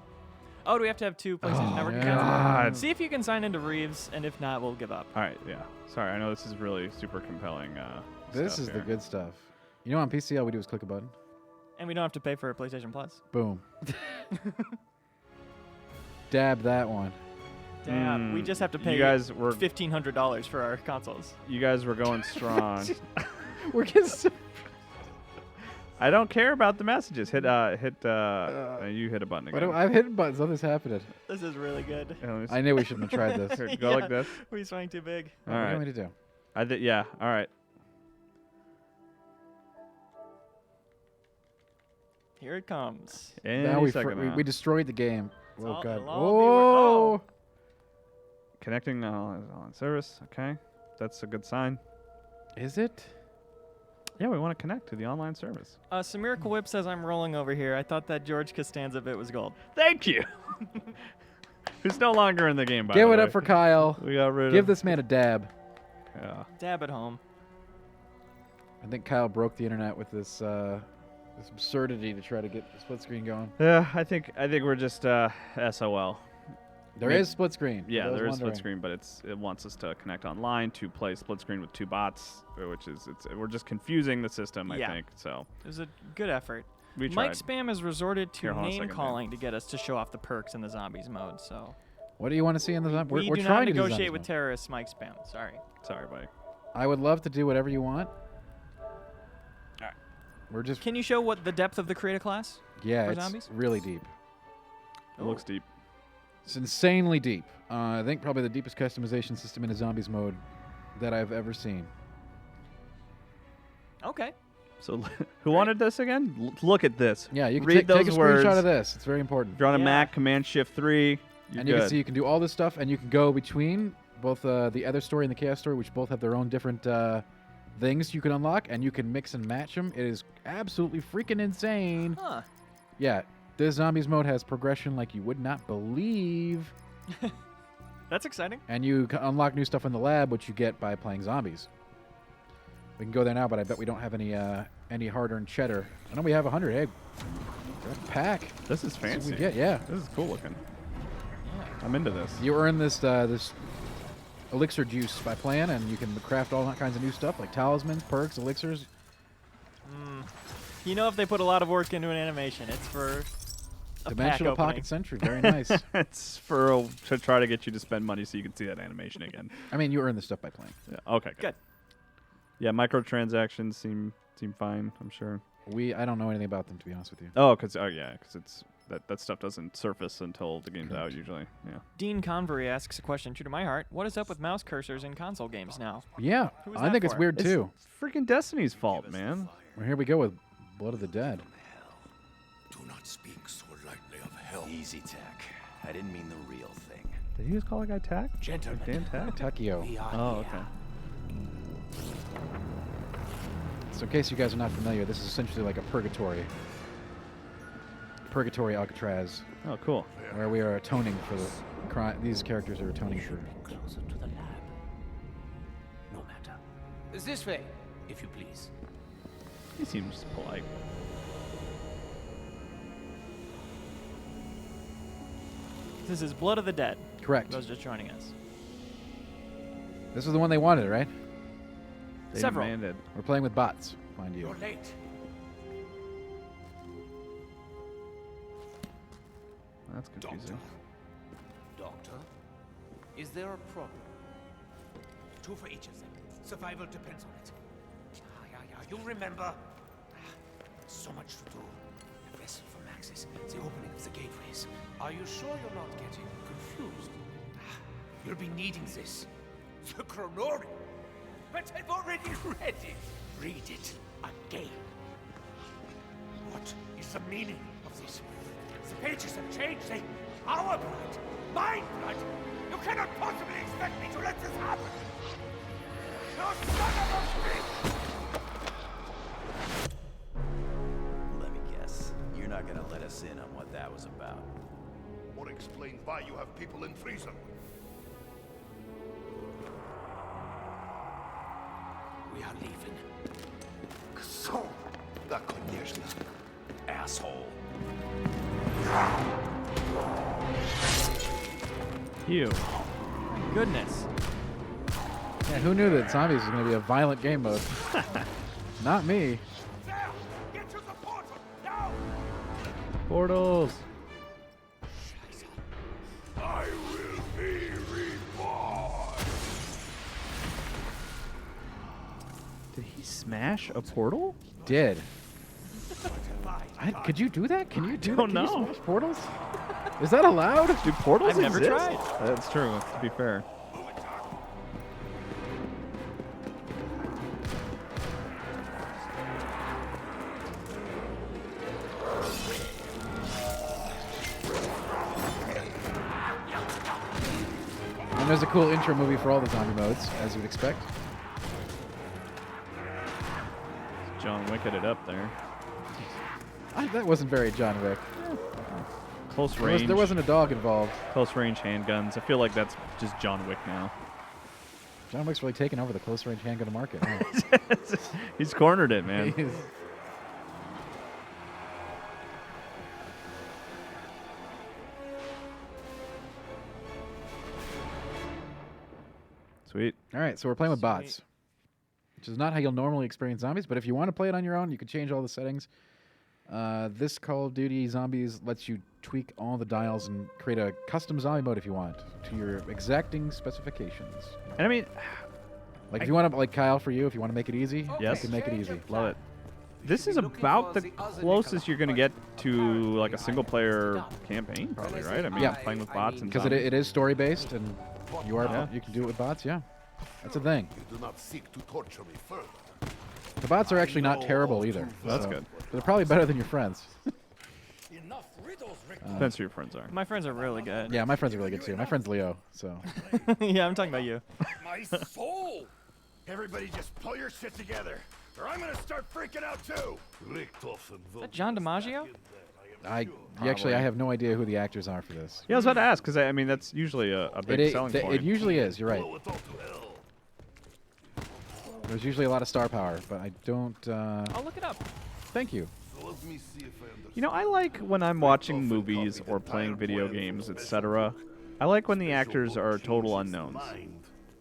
Oh, do we have to have 2 PlayStation Oh, Network yeah. accounts? God. See if you can sign into Reeves, and if not, we'll give up. All right, yeah. Sorry, I know this is really super compelling. This stuff is the here. good stuff. You know, on PC, all we do is click a button. And we don't have to pay for a PlayStation Plus. Boom. Dab that one. Damn, we Mm, just have to pay You guys were $1,500 for our consoles. going strong. We're getting so I don't care about the messages. You hit a button again. I've hit buttons. Nothing's happening. This is really good. Yeah, let me I knew we shouldn't have tried this. Here, go like this. We swung too big. All What do you right. want me to do? Yeah. All right. Here it comes. Any Now second now. we destroyed the game. It's Oh all- god. it'll all be wor- Oh. Connecting on service. Okay, that's a good sign. Is it? Yeah, we want to connect to the online service. Samir Kawip says I'm rolling over here. I thought that George Costanza bit was gold. Thank you. Who's no longer in the game? By Give the it way. up for Kyle. We got rid Give of. this man a dab. Yeah. Dab at home. I think Kyle broke the internet with this this absurdity to try to get the split screen going. Yeah, I think we're just SOL. There Maybe- is split screen. Yeah, for those there is split wondering. screen, but it wants us to connect online to play split screen with 2 bots, which is we're just confusing the system. I Yeah. think so. It was a good effort. We Mike tried. Spam has resorted to Here, hold on a name second, calling to get us to show off the perks in the zombies mode. So What do you want to see in the we we're do trying not to do negotiate zombies with mode. terrorists, Mike Spam. Sorry. Sorry, buddy. I would love to do whatever you want. Alright. We're just Can you show what the depth of the create a class? yeah, for it's zombies? really deep. It looks deep. It's insanely deep. I think probably the deepest customization system in a zombies mode that I've ever seen. Okay. So, who wanted this again? Look at this. Yeah, you can read take a those screenshot words. of this. It's very important. If you're on a Yeah. Mac, Command Shift 3. You're And you good. can see you can do all this stuff, and you can go between both the other story and the chaos story, which both have their own different things you can unlock, and you can mix and match them. It is absolutely freaking insane. Huh. Yeah, this zombies mode has progression like you would not believe, That's exciting. and you unlock new stuff in the lab, which you get by playing zombies. We can go there now, but I bet we don't have any hard-earned cheddar. I know we have 100 egg. Pack. This is That's what fancy. we get, yeah. This is cool looking. I'm into this. You earn this this elixir juice by playing, and you can craft all kinds of new stuff like talismans, perks, elixirs. You know, if they put a lot of work into an animation, it's for a Dimensional pack Pocket Sentry, very nice. It's for to try to get you to spend money so you can see that animation again. I mean, you earn this stuff by playing. Yeah. Okay. Good. Yeah, microtransactions seem fine. I'm sure. I don't know anything about them, to be honest with you. Oh, because it's that stuff doesn't surface until the game's out usually. Yeah. Dean Convery asks a question true to my heart. What is up with mouse cursors in console games now? Yeah, Who was I that think it's for? weird too. It's freaking Destiny's fault, man. Well, here we go with Blood of the Dead. Do not speak so lightly of hell. Easy, Tack. I didn't mean the real thing. Did he just call a guy Tack? Gentlemen, Dan Tack? Takio. we are Oh, here. okay. So in case you guys are not familiar, this is essentially like a purgatory. Purgatory Alcatraz, Oh, cool. where we are atoning for the crime. These characters are atoning for. Closer to the lab. No matter. This way, if you please. He seems polite. This is Blood of the Dead. Correct. Those just joining us. This is the one they wanted, right? They Several. demanded. We're playing with bots, mind you. You're late. That's confusing. Doctor, is there a problem? 2 for each of them. Survival depends on it. Yeah. You remember? So much to do. A vessel for Maxis. The opening of the gateways. Are you sure you're not getting confused? You'll be needing this. The Chronorium. But I've already read it. Read it again. What is the meaning of this? The pages have changed. They... Our blood. My blood. You cannot possibly expect me to let this happen. You son of a bitch! Let me guess. You're not gonna let us in on what that was about. Or explain why you have people in prison. We are leaving. So, da конечно. Asshole. Ew. Goodness. Yeah, who knew that zombies was going to be a violent game mode? Not me. There! Get to the portal! Now! Portals. I will be reborn. Did he smash a portal? Did. Could you do that? Can you do don't that? Can know. you smash portals? Is that allowed? Do portals I've never exist? tried. That's true, to be fair. And there's a cool intro movie for all the zombie modes, as you'd expect. John Wicked it up there. That wasn't very John Wick. Close range. There wasn't a dog involved. Close range handguns. I feel like that's just John Wick now. John Wick's really taken over the close range handgun market. Huh? He's cornered it, man. He is. Sweet. All right, so we're playing with bots, which is not how you'll normally experience zombies, but if you want to play it on your own, you can change all the settings. This Call of Duty Zombies lets you tweak all the dials and create a custom zombie mode if you want, to your exacting specifications. And I mean, Like if you want to, like Kyle, for you, if you want to make it easy, Yes. you can make it easy. love it. This is about the closest you're going to get to like a single player campaign, probably, right? I mean, Yeah. playing with bots and Because zombies. it is story based, and you are Yeah. you can do it with bots. Yeah, that's a thing. You do not seek to torture me further. The bots are actually not terrible either. That's so good. They're probably better than your friends. Enough riddles, Rick. Depends who your friends are. My friends are really good. Yeah, my friends are really good too. My friend's Leo, so Yeah, I'm talking about you. My soul! Everybody just pull your shit together, or I'm gonna start freaking out too! Is that John DiMaggio? I have no idea who the actors are for this. Yeah, I was about to ask because I mean that's usually a big selling point. It usually is. You're right. There's usually a lot of star power, but I don't. I'll look it up. Thank you. Let me see if I understand. You know, I like when I'm watching movies or playing video games, etc. I like when the actors are total unknowns.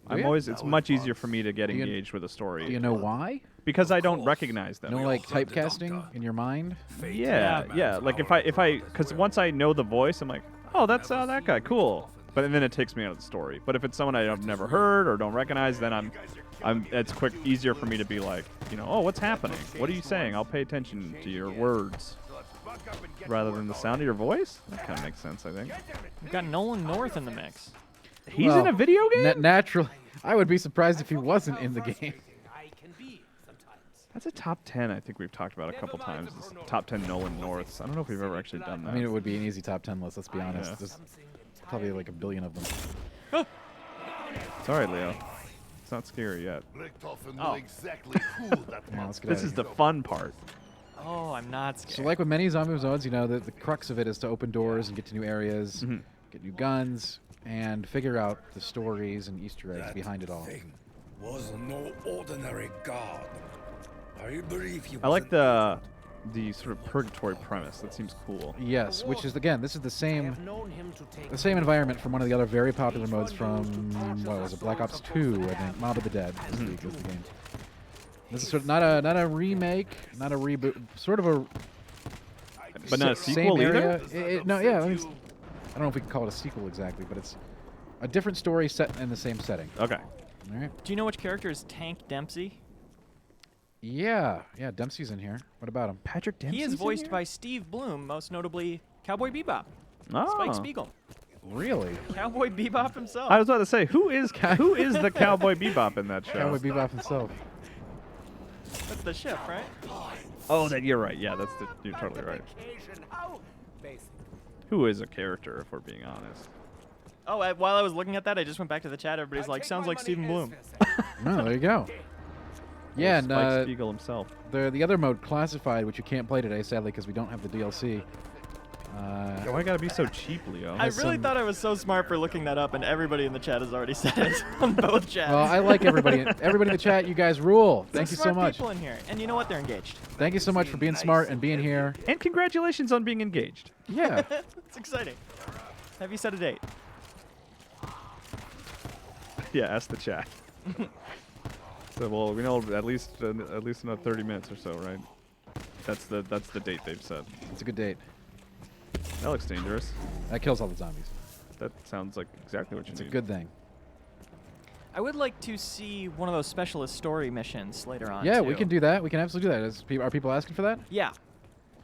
It's much easier for me to get you- engaged with a story. Do you know why? Because I don't recognize them. No, like typecasting in your mind. Yeah. Like because once I know the voice, I'm like, oh, that's that guy, cool. But then it takes me out of the story. But if it's someone I've never heard or don't recognize, then it's easier for me to be like, oh, what's happening? What are you saying? I'll pay attention to your words rather than the sound of your voice. That kind of makes sense, I think. We've got Nolan North in the mix. He's Well, in a video game. Naturally, I would be surprised if he wasn't in the game. I can be sometimes. That's a top 10. I think we've talked about a couple times. It's top 10 Nolan Norths. I don't know if we've ever actually done that. I mean, it would be an easy top 10 list. Let's be honest. Yeah. There's probably like a billion of them. It's all right, Leo. It's not scary yet. Richtofen Oh. knew exactly who that Yeah, let's get This out is of the fun part. Oh, I'm not scared. So like with many zombie modes, the crux of it is to open doors and get to new areas, get new guns, and figure out the stories and Easter eggs behind it all. Thing was no ordinary god. I believe he I like was the sort of purgatory premise. That seems cool. Yes, which is again, this is the I same have known him to take environment from one of the other very popular modes from what was it, Black Ops 2, I think. Mob of the Dead is the game. This is sort of not a remake, not a reboot, sort of a But not a same sequel area. either? No, yeah. I don't know if we can call it a sequel exactly, but it's a different story set in the same setting. Okay. All right. Do you know which character is Tank Dempsey? Yeah, Dempsey's in here. What about him? Patrick Dempsey. He is voiced by Steve Bloom, most notably Cowboy Bebop, Oh. Spike Spiegel. Really? Cowboy Bebop himself. I was about to say, who is the Cowboy Bebop in that show? Cowboy Bebop himself. That's the ship, right? Oh, you're right. Yeah, you're totally right. Who is a character, if we're being honest? Oh, while I was looking at that, I just went back to the chat. Everybody's like, sounds like Stephen Bloom. No, there you go. Yeah, and Spike Spiegel himself. the other mode, Classified, which you can't play today, sadly, because we don't have the DLC. Why I gotta be so cheap, Leo? I really thought I was so smart for looking that up, and everybody in the chat has already said it on both chats. Well, I like everybody. Everybody in the chat, you guys rule. Some Thank you so smart much. people in here, and you know what? They're engaged. Thank you so much for being smart and being here. And congratulations on being engaged. Yeah. It's exciting. Have you set a date? Yeah, ask the chat. So, well, we know at least another 30 minutes or so, right? That's the date they've said. It's a good date. That looks dangerous. That kills all the zombies. That sounds like exactly what you It's need. a good thing. I would like to see one of those specialist story missions later on. Yeah, too. we can do that. We can absolutely do that. Are people asking for that? Yeah.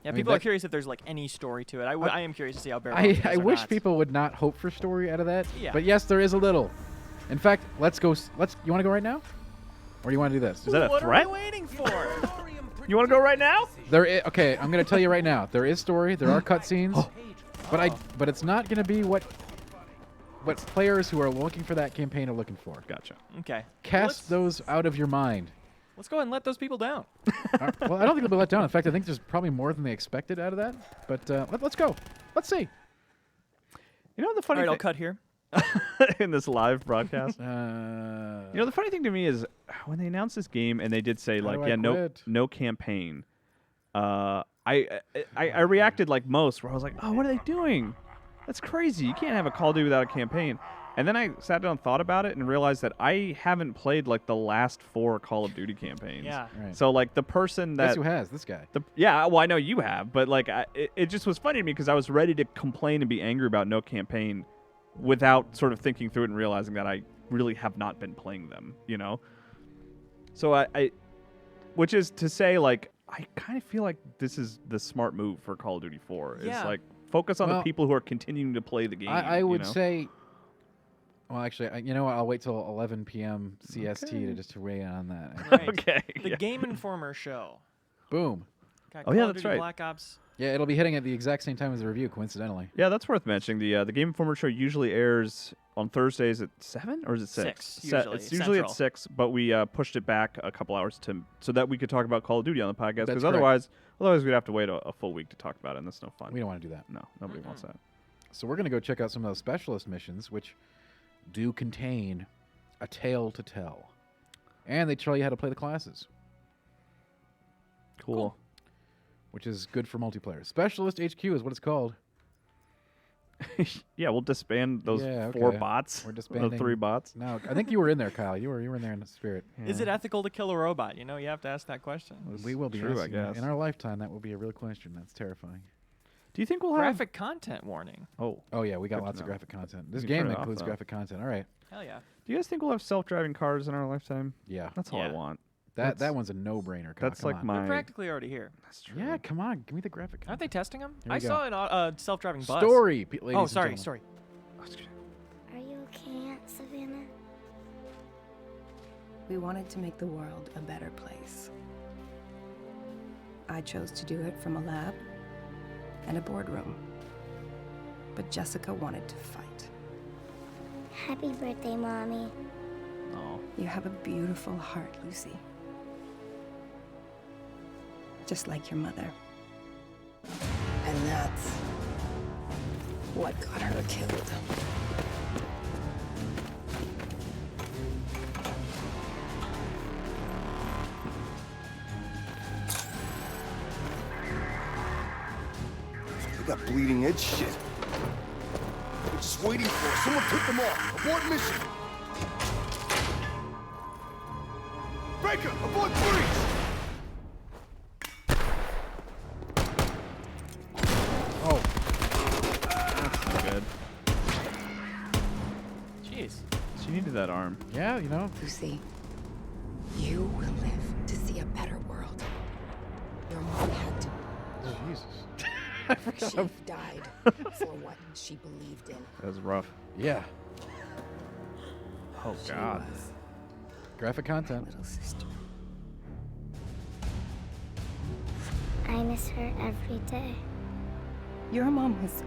Yeah, I mean, people are that- curious if there's like any story to it. I am curious to see how Bear I wish people would not hope for story out of that. Yeah. But yes, there is a little. In fact, let's go. You want to go right now, or do you want to do this? Is that a what threat? are we waiting for? You want to go right now? Okay, I'm gonna tell you right now. There is story. There are cutscenes, but it's not gonna be what players who are looking for that campaign are looking for. Gotcha. Okay. Cast those out of your mind. Let's go ahead and let those people down. Well, I don't think they'll be let down. In fact, I think there's probably more than they expected out of that. But let's go. Let's see. You know the funny All right, I'll thing cut here. in this live broadcast. You You know, the funny thing to me is when they announced this game and they did say How like, do I yeah, quit? no campaign. I reacted like most, where I was like, oh, what are they doing? That's crazy. You can't have a Call of Duty without a campaign. And then I sat down and thought about it and realized that I haven't played like the last 4 Call of Duty campaigns. Yeah. Right. So like the person that Guess who has this guy? well, I know you have, but like it just was funny to me because I was ready to complain and be angry about no campaign without sort of thinking through it and realizing that I really have not been playing them, you know? So I which is to say, like, I kind of feel like this is the smart move for Call of Duty 4. Yeah. Is like focus on the Well, people who are continuing to play the game. I would you know? say. Well, actually, you know what? I'll wait till 11 p.m. CST Okay. to weigh in on that. Right. Okay. The yeah. Game Informer show. Boom. Got Oh, yeah, Call of that's Duty right. Black Ops. Yeah, it'll be hitting at the exact same time as the review, coincidentally. Yeah, that's worth mentioning. The Game Informer show usually airs on Thursdays at 7 or is it 6? 6, usually, It's usually Central. at 6, but we pushed it back a couple hours so that we could talk about Call of Duty on the podcast. That's Because correct. otherwise we'd have to wait a full week to talk about it, and that's no fun. We don't want to do that. No, nobody wants that. So we're going to go check out some of those specialist missions, which do contain a tale to tell. And they tell you how to play the classes, Cool. which is good for multiplayer. Specialist HQ is what it's called. Yeah, we'll disband those Yeah, 4 okay. bots. We're Or disbanding 3 bots. No, I think you were in there, Kyle. You were in there in the spirit. Is it ethical to kill a robot? You know, you have to ask that question. We will be true, I asking that. guess. In our lifetime, that will be a real question. That's terrifying. Do you think we'll have... Graphic content warning. Oh. Oh yeah, we got Good to lots of know. graphic content. This We can turn game it off, includes though. graphic content. All right. Hell yeah. Do you guys think we'll have self-driving cars in our lifetime? Yeah. That's all I Yeah. want. That one's a no-brainer. Kyle. That's Come like on. my... They're practically already here. That's true. Yeah, come on. Give me the graphic Aren't content. they testing them? Here I we go. saw a self-driving bus. Story, ladies Oh, and sorry, gentlemen. story. Are you okay, Aunt Savannah? We wanted to make the world a better place. I chose to do it from a lab and a boardroom. But Jessica wanted to fight. Happy birthday, Mommy. Oh. You have a beautiful heart, Lucy. Just like your mother. And that's what got her killed. They got bleeding edge shit. We're just waiting for us. Someone pick them off. Abort mission. Breaker, abort breach. Oh, That's good. Jeez. She needed that arm. yeah, you know. Lucy, you will live to see a better world. Your mom had to. Jesus. She died for what she believed in. That was rough. Yeah. Oh She God. was Graphic content. little sister. I miss her every day. Your mom was,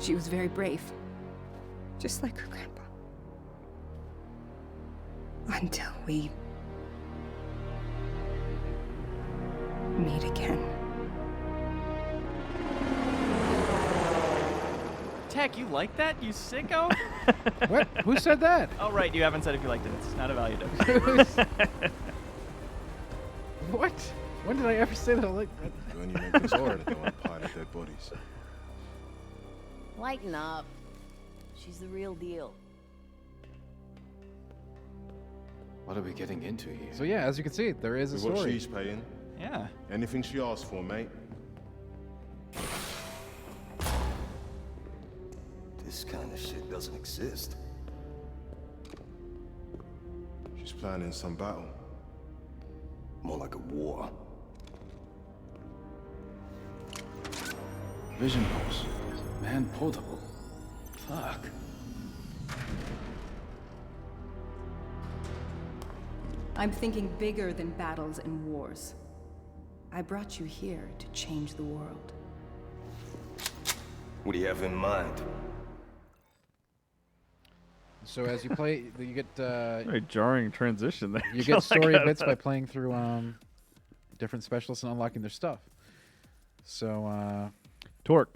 she was very brave. Just like her grandpa. Until we meet again. Tack, you like that, you sicko? What? Who said that? Oh, right, you haven't said if you liked it. It's not a value dose. What? When did I ever say that I like that? When you make this order, they want to pile of dead bodies. Lighten up. She's the real deal. What are we getting into here? So yeah, as you can see, there is a With what story. she's paying. Yeah. Anything she asks for, mate. This kind of shit doesn't exist. She's planning some battle. More like a war. Vision pulse. Man portable. Fuck. I'm thinking bigger than battles and wars. I brought you here to change the world. What do you have in mind? So as you play, you get Very jarring transition there. you get story bits by playing through different specialists and unlocking their stuff. So Torque.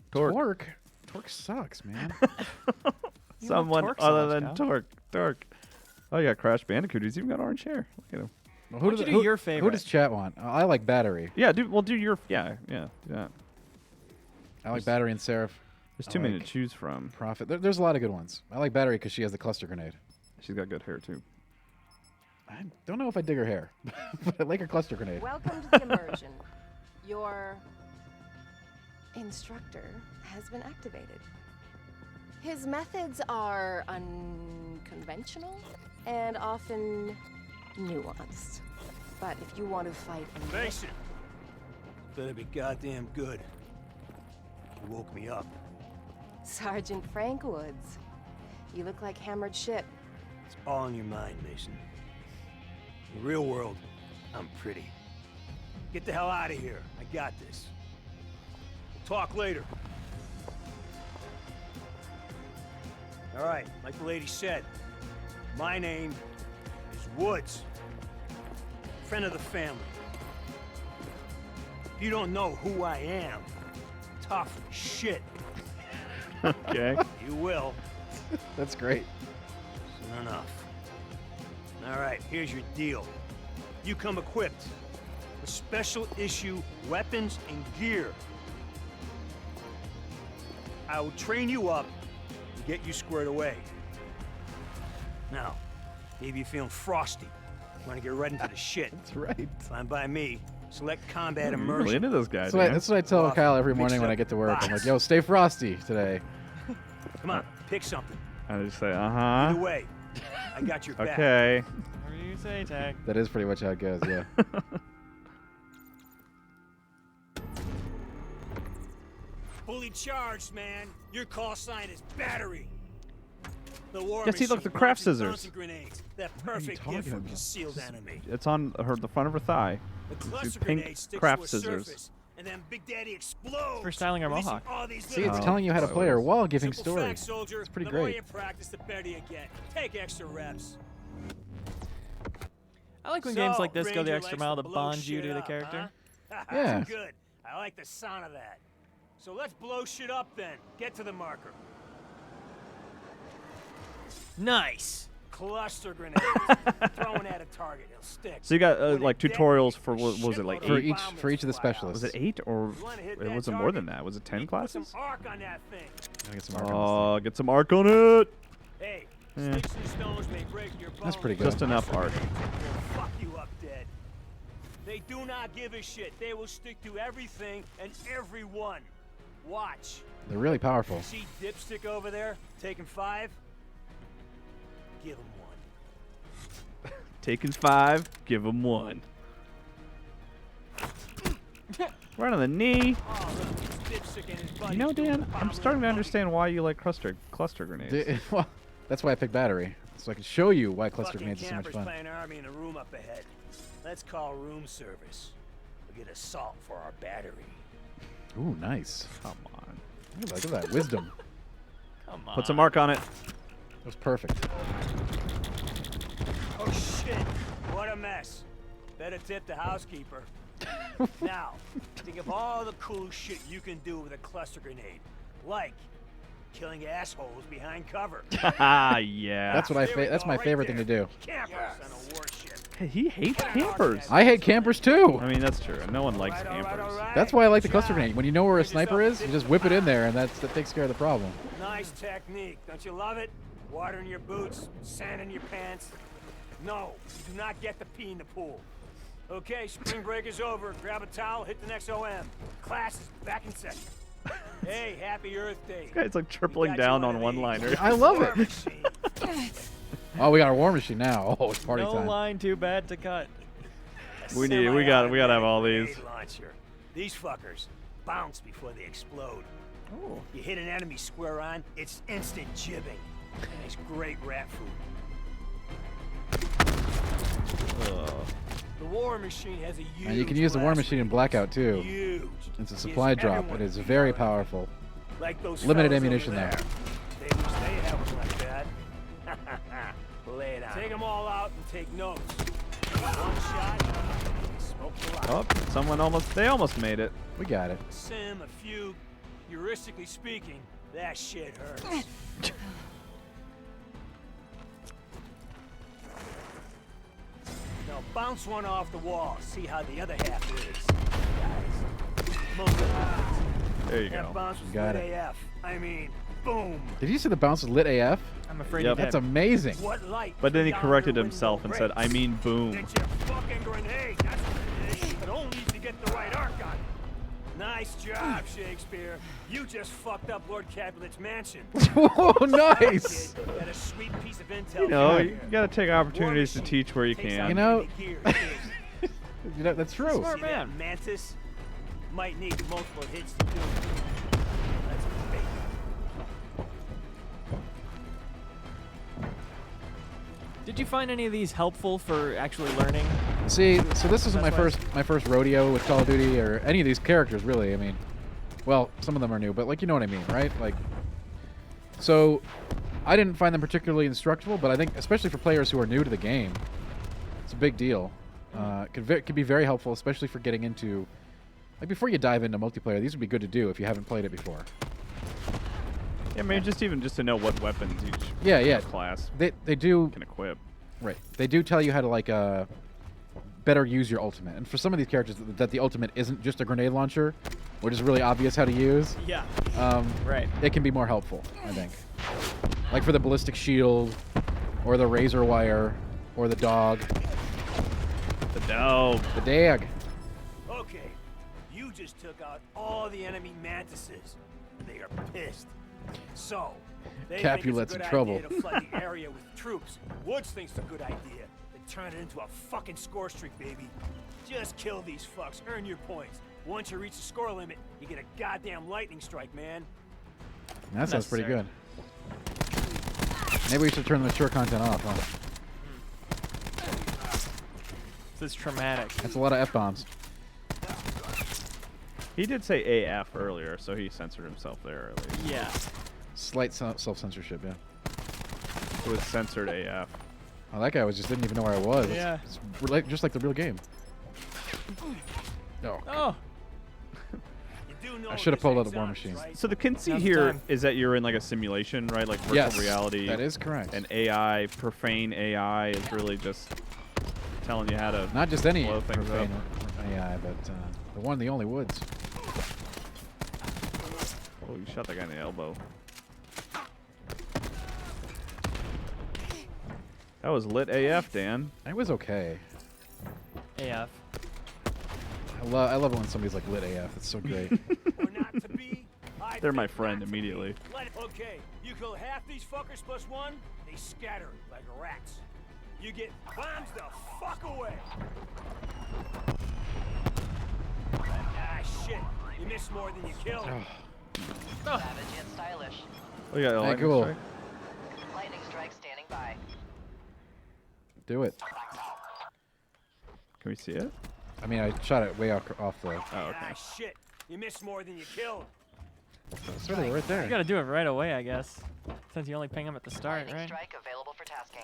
Torque sucks, man. Someone torque so other much, than Cal. Torque. Oh, you got Crash Bandicoot. He's even got orange hair. Look at him. Well, Why don't you do your Who favorite? does chat want? I like Battery. Yeah, do your do that. I like Battery and Seraph. There's I too many like to choose from. Prophet. There's a lot of good ones. I like Battery because she has the cluster grenade. She's got good hair too. I don't know if I dig her hair, but I like her cluster grenade. Welcome to the immersion. Your instructor has been activated. His methods are unconventional and often nuanced. But if you want to fight and Mason! Better be goddamn good. You woke me up. Sergeant Frank Woods, you look like hammered shit. It's all in your mind, Mason. In the real world, I'm pretty. Get the hell out of here. I got this. We'll talk later. All right, like the lady said, my name is Woods. Friend of the family. If you don't know who I am, tough shit. Okay. You will. That's great. Soon enough. All right, here's your deal. You come equipped with special issue weapons and gear. I will train you up and get you squared away. Now, maybe you're feeling frosty. Want to get right into the shit. That's right. Fine by me. Select combat You're immersion. really into this guy. That's what I tell Off Kyle every mixed morning when up I get to work. I'm box. like, yo, stay frosty today. Come on, pick something. I just say, Either way, I got your back. Okay. Whatever you say, Tack. That is pretty much how it goes, yeah. Fully charged, man. Your call sign is Battery. The war Yeah, see, look, the machine craft launches scissors. Johnson grenades. That What are you perfect talking gift for about? concealed enemy. It's on the front of her thigh. The These cluster pink grenade sticks craft to a scissors. surface, and then Big Daddy explodes. For styling our releasing mohawk. all these See, little it's telling you how to play her while giving Simple story. fact, soldier. It's pretty the more great. you practice, the better you get. Take extra reps. I like when So, games like this go the Ranger extra likes mile to blow bond you shit to the up, character. Huh? Yeah. Good. I like the sound of that. So let's blow shit up then. Get to the marker. Nice. Cluster grenade. Throwing at a target, it'll stick. So you got When like it tutorials detonates, for what was it like For 8? each of the specialists. Was it 8 or You wanna hit it that was it more target? than that? Was it 10 Put classes? some arc on that thing. Gotta get some arc on Oh, get some arc on it. Hey, Yeah. sticks and stones may break your bones. That's pretty good. Just enough arc. They'll fuck you up dead. They do not give a shit. They will stick to everything and everyone. Watch. this. They're really powerful. See Dipstick over there taking 5? Give him 1. Taking 5, give him 1. Right on the knee. Oh, look, this dipstick and his buddies You know, doing Dan, the I'm bomb starting to little understand why you like cluster grenades. Well, that's why I picked battery, so I can show you why cluster Fucking grenades are so much campers fun. playing army in the room up ahead. Let's call room service. We'll get assault for our battery. Ooh, nice. Come on. Look at that wisdom. Come on. Put some mark on it. That was perfect. Oh shit! What a mess. Better tip the housekeeper. Now, think of all the cool shit you can do with a cluster grenade, like killing assholes behind cover. Yeah. That's what that's my favorite thing to do. Campers on a warship. Hey, he hates campers. I hate campers too. I mean, that's true. No one likes campers. That's why I like the cluster grenade. When you know where a sniper is, you just whip it in there, and that takes care of the problem. Nice technique, don't you love it? Water in your boots, sand in your pants. No, you do not get to pee in the pool. Okay, spring break is over. Grab a towel, hit the next OM. Class is back in session. Hey, happy Earth Day. This guy's like tripling down on one-liners. I love it. Oh, we got a war machine now. Oh, it's party no time. line too bad to cut. We gotta have all these. Launcher. These fuckers bounce before they explode. Ooh. You hit an enemy square on, it's instant jibbing. And it's great rat food. The war machine has a huge And you can use the war machine in Blackout too. Huge. It's a supply drop. It is very powerful. Like those Limited fellas ammunition over there. They wish they had one like that. Lay it on. Take them all out and take notes. One shot, smoke the lot. Oh, they almost made it. We got it. Sim, a few. Heuristically speaking, that shit hurts. Now bounce one off the wall. See how the other half is. Guys, most of it. There you That go. bounce was Got lit it. AF. I mean, boom. Did you see the bounce was lit AF? I'm afraid Yep. you did. That's amazing. What light? But then he beyond corrected your himself and window said, "I mean, boom." It's your fucking grenade. That's what it is. It only needs to get the right arc on it. Nice job, Shakespeare. You just fucked up Lord Capulet's mansion. Oh, nice. Kid, got a sweet piece of intel. You know, for you gotta take opportunities to teach where you Takes can. out You know- enemy gear. You know, that's true. Smart See that man. Mantis might need multiple hits to do it. That's big. Did you find any of these helpful for actually learning? See, so this isn't my That's first rodeo with Call of Duty or any of these characters, really. I mean, well, some of them are new, but like you know what I mean, right? Like, so I didn't find them particularly instructional, but I think especially for players who are new to the game, it's a big deal. Could be very helpful, especially for getting into, like before you dive into multiplayer. These would be good to do if you haven't played it before. Yeah, maybe just to know what weapons each Yeah. class They do can equip. right. They do tell you how to like better use your ultimate, and for some of these characters, that the ultimate isn't just a grenade launcher, which is really obvious how to use. Yeah. Right. It can be more helpful, I think. Like for the ballistic shield, or the razor wire, or the dog. The dog. The dag. Okay, you just took out all the enemy mantises. They are pissed. So, they Capulet's think in it's a good trouble. idea to flood the area with troops. Woods thinks it's a good idea. Then turn it into a fucking score streak, baby. Just kill these fucks. Earn your points. Once you reach the score limit, you get a goddamn lightning strike, man. That sounds pretty good. Necessary. Maybe we should turn the mature content off, huh? This is traumatic. That's a lot of F-bombs. He did say AF earlier, so he censored himself there earlier. Yeah. Slight self-censorship, yeah. It was censored AF. Oh, that guy didn't even know where I was. Yeah. It's just like the real game. Oh. Oh. I should have pulled out the war machine. So the conceit Now's the here time. is that you're in like a simulation, right? Like virtual Yes, reality. that is correct. And AI, profane AI, is really just telling you how to Not just any blow things up. profane AI, but the one, the only Woods. Oh, you shot that guy in the elbow. That was lit AF, Dan. It was okay. AF. I love it when somebody's like lit AF. It's so great. They're my friend immediately. Okay, you kill half these fuckers plus one, they scatter like rats. You get bombs the fuck away. Ah, shit. You missed more than you killed. Savage and stylish. Oh, yeah, Hey, cool. Lightning strike standing by. Do it. Can we see it? I mean, I shot it way off the. Oh, okay. Ah, shit. You missed more than you killed. It's really right there. You gotta do it right away, I guess. Since you only ping them at the start, Lightning right? strike available for tasking.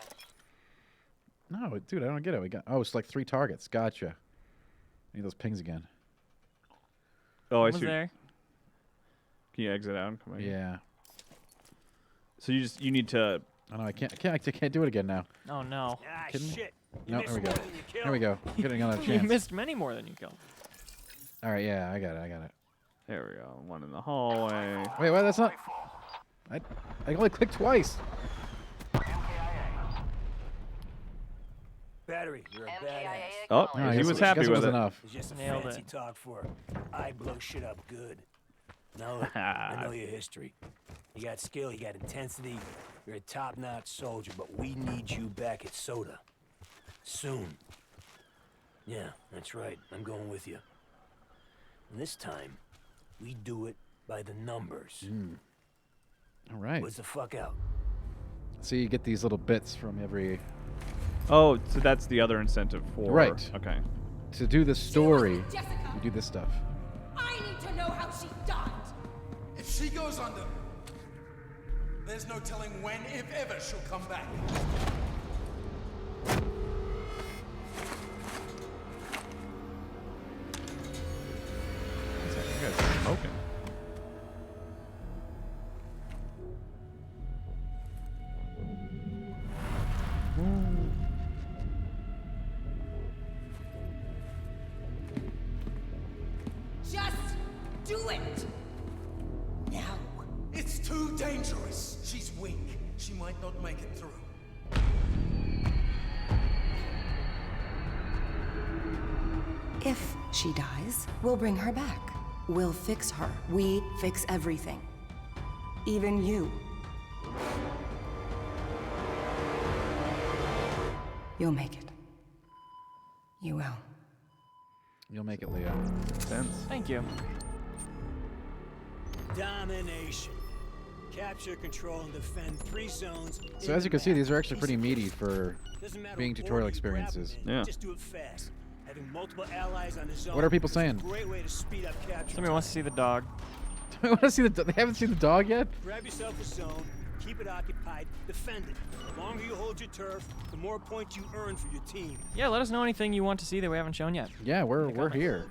No, dude, I don't get it. We got. Oh, it's like 3 targets. Gotcha. I need those pings again. Oh, I Was see. there? Can you exit out and come back? Yeah. So you need to. Oh no, I can't do it again now. Oh no. Ah, Kidding me? shit. You No, missed there we go. more than you killed. There we go. I'm getting another You chance. missed many more than you killed. All right, yeah, I got it. There we go. One in the hallway. Wait, what? That's not. I only clicked twice. Battery, you're a badass. Oh, No, I he guess was I happy guess it with was it. enough. It's just a Nailed fancy it. talk for I blow shit up good. Now look, I know your history. You got skill, you got intensity. You're a top-notch soldier, but we need you back at Soda. Soon. Yeah, that's right. I'm going with you. And this time, we do it by the numbers. All right. What's the fuck out? So you get these little bits from every. Oh, so that's the other incentive for. Right. Okay. To do the story, you do this stuff. I need to know how she died. If she goes under, there's no telling when, if ever, she'll come back. You guys are smoking. Just do it. Now. It's too dangerous. She's weak. She might not make it through. If she dies, we'll bring her back. We'll fix her. We fix everything. Even you. You'll make it. You will. You'll make it, Leo. Sense. Thank you. Domination. Capture, control, and defend 3 zones. So as you can see, these are actually pretty meaty for being tutorial experiences. Yeah. Just do it fast. Having multiple allies on the zone. What are people is saying? A great way to speed up capture. Somebody wants to see the dog. I want to see the. They haven't seen the dog yet. Grab yourself a zone, keep it occupied, defend it. The longer you hold your turf, the more points you earn for your team. Yeah, let us know anything you want to see that we haven't shown yet. Yeah, we're here.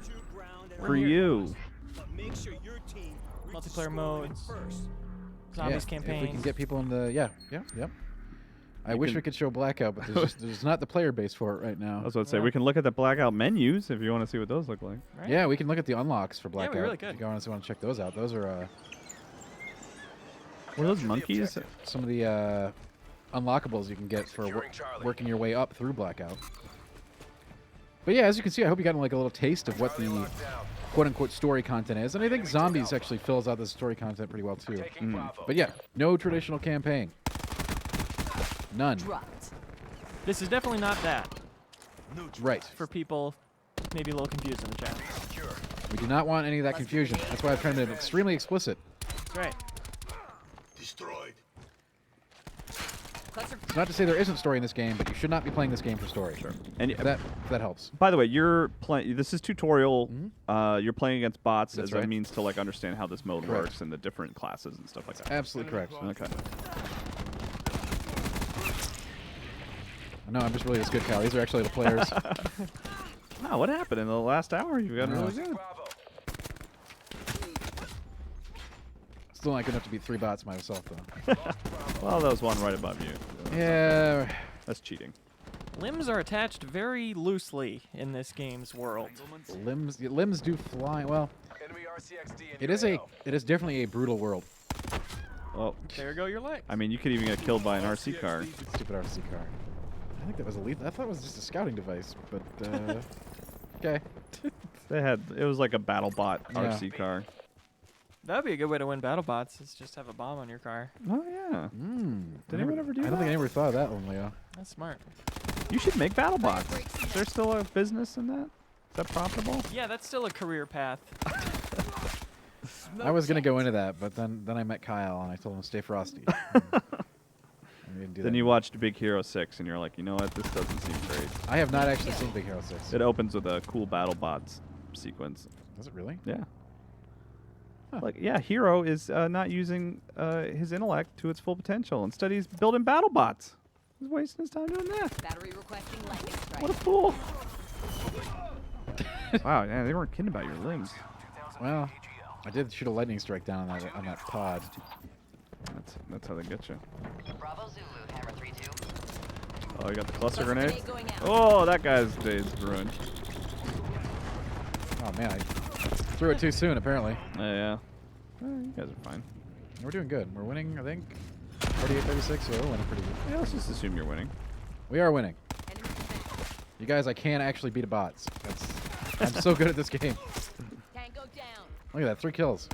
For you. But make sure your team Multiplayer modes. first. Zombies If campaign. we can get people in the yep. I wish we could show Blackout, but there's not the player base for it right now. I was about to say, we can look at the Blackout menus if you want to see what those look like. Right? Yeah, we can look at the unlocks for Blackout. really could. If you guys want to check those out, those are What are those monkeys? some of the unlockables you can get for working your way up through Blackout. But yeah, as you can see, I hope you got like a little taste of what the quote-unquote story content is, and I think Zombies actually fills out the story content pretty well too. But yeah, no traditional campaign. None. This is definitely not that. Right. For people maybe a little confused in the chat. We do not want any of that confusion. That's why I've tried to be extremely explicit. That's right. Destroyed. It's not to say there isn't story in this game, but you should not be playing this game for story. Sure. And if that helps. By the way, you're playing. This is tutorial. You're playing against bots That's as a right. means to like understand how this mode Correct. works and the different classes and stuff like that. Absolutely correct. Okay. No, I'm just really this good, Kyle. These are actually the players. Wow, what happened in the last hour? You've gotten really good. Still not good enough to beat 3 bots myself, though. Well, that was one right above you. Yeah. That's cheating. Limbs are attached very loosely in this game's world. Limbs do fly. Well, it is definitely a brutal world. Oh, there go your legs. I mean, you could even get killed by an RC car. Stupid RC car. I think that was a lethal. I thought it was just a scouting device, but okay. It was like a battle bot Yeah. RC car. That'd be a good way to win battle bots. Is just have a bomb on your car. Oh yeah. Did anyone ever do that? I don't think I ever thought of that one, Leo. That's smart. You should make battle bots. Is there still a business in that? that profitable? Yeah, that's still a career path. I was gonna go into that, but then I met Kyle and I told him to stay frosty. Then you watched Big Hero 6 and you're like, you know what, this doesn't seem great. I have not actually seen Big Hero 6. It opens with a cool battle bots sequence. Does it really? Yeah. Like, yeah, Hero is not using his intellect to its full potential. Instead, he's building battle bots. He's wasting his time doing that. Battery requesting lightning strike. What a fool. Wow, yeah, they weren't kidding about your limbs. Well, I did shoot a lightning strike down on that pod. That's how they get you. Bravo Zulu, Hammer 3-2. Oh, you got the cluster grenade? Oh, that guy's day is ruined. Oh, man, I threw it too soon, apparently. Yeah. You guys are fine. We're doing good. We're winning, I think. 48-36, so we're winning pretty good. Yeah, let's just assume you're winning. We are winning. You guys, I can actually beat bots. I'm so good at this game. Tango down. Look at that, 3 kills.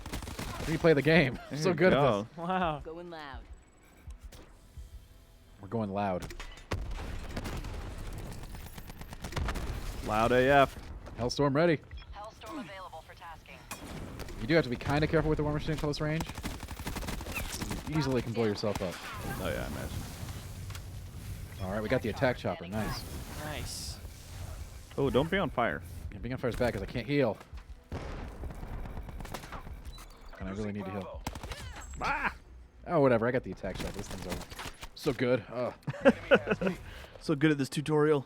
Replay the game. I'm so good at this. Wow. Going loud. We're going loud. Loud AF. Hellstorm ready. Hellstorm available for tasking. You do have to be kind of careful with the War Machine at close range. You easily can blow yourself up. Oh, yeah, I imagine. All right, we got the attack chopper. Nice. Nice. Oh, don't be on fire. Yeah, being on fire's bad because I can't heal. And I really need to heal. Ah! Oh, whatever. I got the attack chopper. This thing's over. So good. Oh. So good at this tutorial.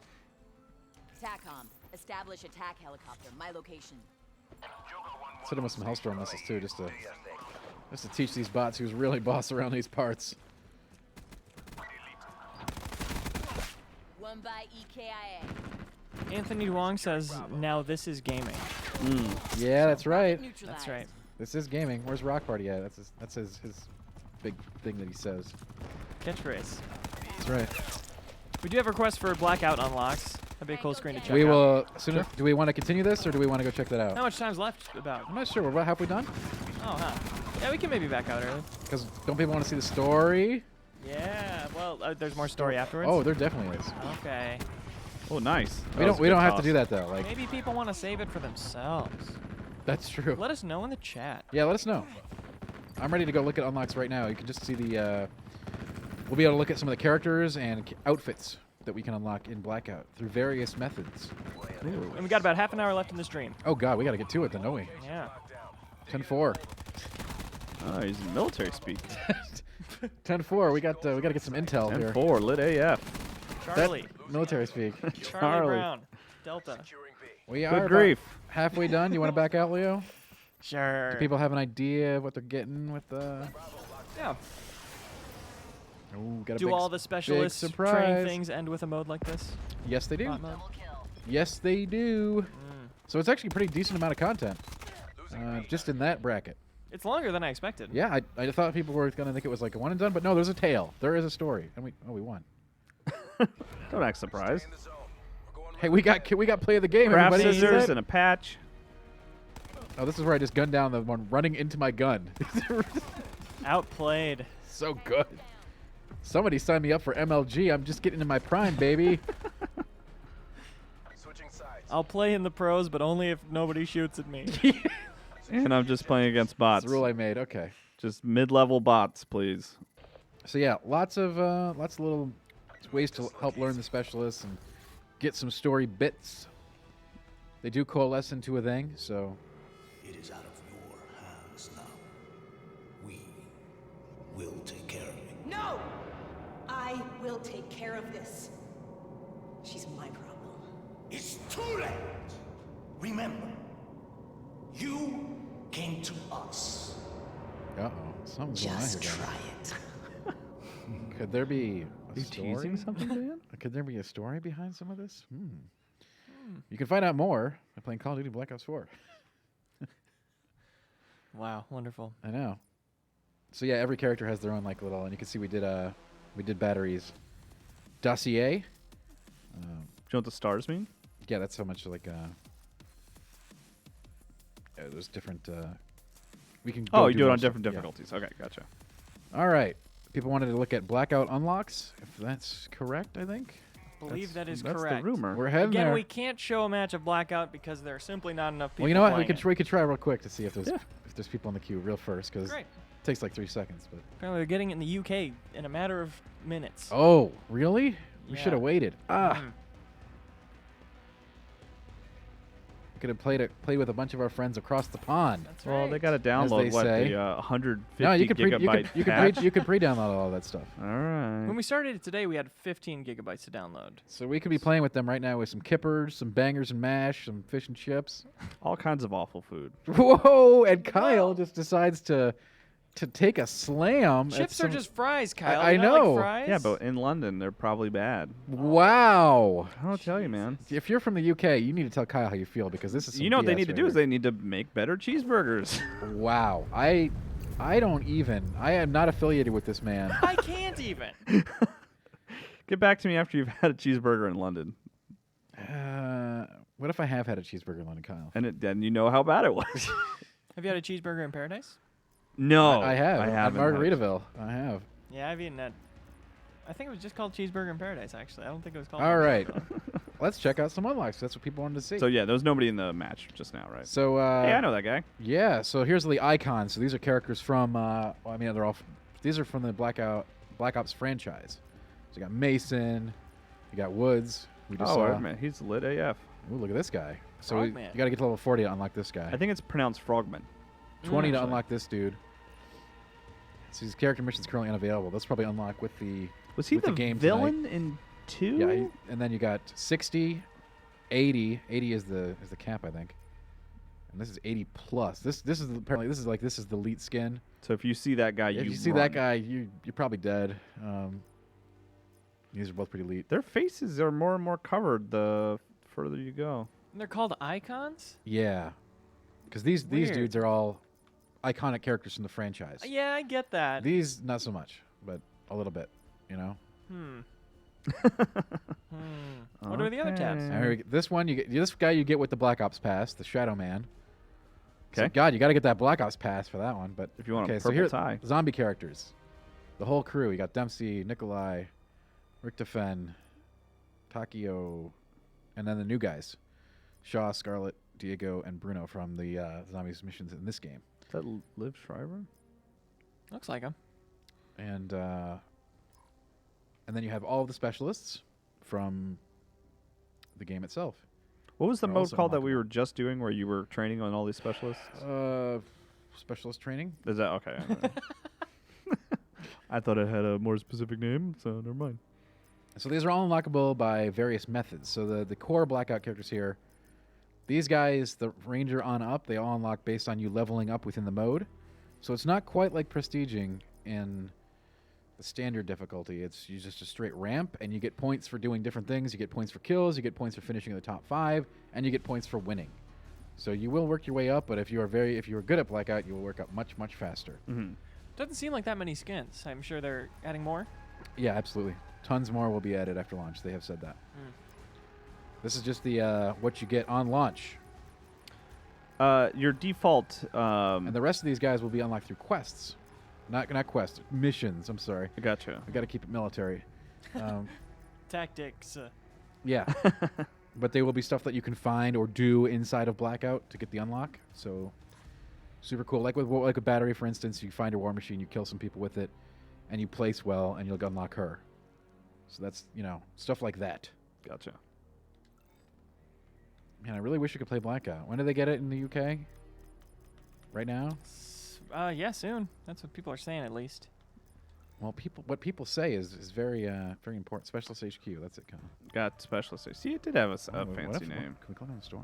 TACCOM. Establish attack helicopter. My location. Let's hit him with some Hellstorm missiles too, just to teach these bots who's really boss around these parts. One by EKIA. Anthony Wong says, now this is gaming. Yeah, that's right. That's right. This is gaming. Where's Rock Party at? That's his big thing that he says. Catchphrase. That's right. We do have requests for Blackout unlocks. That'd be a cool screen to check We out. will. Do we want to continue this, or do we want to go check that out? How much time's left about? I'm not sure. We're about halfway done. Oh, huh. Yeah, we can maybe back out early. Because don't people want to see the story? Yeah, well, there's more story afterwards. Oh, there definitely is. Okay. Oh, nice. We don't have to do that though. Like Maybe people want to save it for themselves. that's true. Let us know in the chat. Yeah, let us know. I'm ready to go look at unlocks right now. You can just see the. We'll be able to look at some of the characters and outfits that we can unlock in Blackout through various methods. Ooh. And we got about half an hour left in the stream. Oh God, we got to get to it then, don't we? Yeah. 10-4. Oh, he's in military speak. 10-4. We got to get some intel here. 10-4, lit AF. Charlie. That military speak. Charlie Brown. Delta. We are Good about grief. halfway done. You want to back out, Leo? Sure. Do people have an idea of what they're getting with the? Yeah. Ooh, got a Do big, all the specialists big training surprise. things end with a mode like this? Yes, they do. Bot mode? Yes, they do. So it's actually a pretty decent amount of content, just in that bracket. It's longer than I expected. Yeah, I thought people were gonna think it was like a one and done, but no, there's a tale. There is a story, and we won. Don't act surprised. Hey, we got play of the game. Craft Everybody. scissors and a patch. Oh, this is where I just gunned down the one running into my gun. Outplayed. So good. Somebody sign me up for MLG. I'm just getting into my prime, baby. I'll play in the pros, but only if nobody shoots at me. And I'm just playing against bots. That's the rule I made. Okay. Just mid-level bots, please. So yeah, lots of little ways to help learn the specialists and get some story bits. They do coalesce into a thing, so. It is out of your hands now. We will take care of it. No! I will take care of this. She's my problem. It's too late! Remember, you came to us. Uh-oh. Something's going on here. Just try it. Could there be a You story? teasing something, Dan? Could there be a story behind some of this? You can find out more by playing Call of Duty Black Ops 4. Wow, wonderful. I know. So yeah, every character has their own like little, and you can see we did batteries. Dossier. Do you know what the stars mean? Yeah, that's so much like there's different. We can. Oh, go you do it more on stuff. different Yeah. difficulties. Okay, gotcha. All right. People wanted to look at Blackout unlocks, if that's correct, I think. believe that is That's correct. the rumor. We're heading Again, there. we can't show a match of Blackout because there are simply not enough people. Well, you know what? playing We could try real quick to see if there's people in the queue real first, because Great. it takes like 3 seconds. But Apparently, they're getting it in the UK in a matter of minutes. oh, really? We Yeah. should have waited. Ah. Mhm. Could have played with a bunch of our friends across the pond. That's Well, right. they got to As download they what say. the 150 No, you could gigabyte you could pre-download all that stuff. All right. When we started it today, we had 15 gigabytes to download. So we could be playing with them right now with some kippers, some bangers and mash, some fish and chips. All kinds of awful food. Whoa! And Kyle just decides to take a slam. at Chips are some- just fries, Kyle. I You not know. Like fries? Yeah, but in London, they're probably bad. Wow. I don't tell you, man. If you're from the UK, you need to tell Kyle how you feel, because this is some You know what they BS need to right do is here. they need to make better cheeseburgers. Wow. I don't even. I am not affiliated with this man. I can't even. Get back to me after you've had a cheeseburger in London, What if I have had a cheeseburger in London, Kyle? and then you know how bad it was. Have you had a cheeseburger in Paradise? No, I have. I At haven't had it. Margaritaville. I have. Yeah, I've eaten that. I think it was just called Cheeseburger in Paradise, actually. I don't think it was called. All right. Margaritaville. Let's check out some unlocks. That's what people wanted to see. So yeah, there was nobody in the match just now, right? So hey, I know that guy. Yeah, so here's the icons. So these are characters from well, I mean, they're all these are from the Black Ops franchise. So you got Mason, you got Woods. We just saw. Man, he's lit AF. Ooh, look at this guy. So you Frogman. got to get to level 40 to unlock this guy. I think it's pronounced Frogman. 20 to actually. unlock this dude. So his character mission's currently unavailable. That's probably unlocked with the Was he with the game villain tonight. in 2? Yeah, and then you got 60, 80. 80 is the cap, I think. And this is 80 plus. This is apparently this is the elite skin. So if you see that guy, If you you see run. that guy, you're probably dead. These are both pretty elite. Their faces are more and more covered the further you go. And they're called icons? Yeah, because these Weird. dudes are all iconic characters from the franchise. Yeah, I get that. These not so much, but a little bit, you know. What are the other tabs? And here this one you get this guy you get with the Black Ops pass, the Shadow Man. So, Okay. God, you got to get that Black Ops pass for that one. But If you want a okay, so purple here tie. zombie characters, the whole crew. You got Dempsey, Nikolai, Richtofen, Takio, and then the new guys, Shaw, Scarlet, Diego, and Bruno from the zombies missions in this game. Is that Liv Shriver? Looks like him. And then you have all of the specialists from the game itself. What was the They're mode also called that we unlockable. were just doing where you were training on all these specialists? Specialist training. Is that okay? I thought it had a more specific name, so never mind. So these are all unlockable by various methods. So the core Blackout characters here, these guys, the Ranger on up, they all unlock based on you leveling up within the mode. So it's not quite like prestiging in the standard difficulty. It's just a straight ramp, and you get points for doing different things. You get points for kills, you get points for finishing in the top 5, and you get points for winning. So you will work your way up, but if you are good at Blackout, you will work up much, much faster. Mm-hmm. Doesn't seem like that many skins. I'm sure they're adding more. Yeah, absolutely. Tons more will be added after launch. They have said that. This is just the what you get on launch. Your default. And the rest of these guys will be unlocked through quests. Not quests, missions. I'm sorry. I gotcha. I got to keep it military. Tactics. Yeah. But they will be stuff that you can find or do inside of Blackout to get the unlock. So super cool. Like with Battery, for instance, you find a war machine, you kill some people with it, and you place well, and you'll unlock her. So that's, stuff like that. Gotcha. Man, I really wish we could play Blackout. When do they get it in the UK? Right now? Yeah, soon. That's what people are saying, at least. Well, what people say is very very important. Specialist HQ. That's it, kind of. Got specialist. See, it did have a What fancy if- name. Can we go down the store?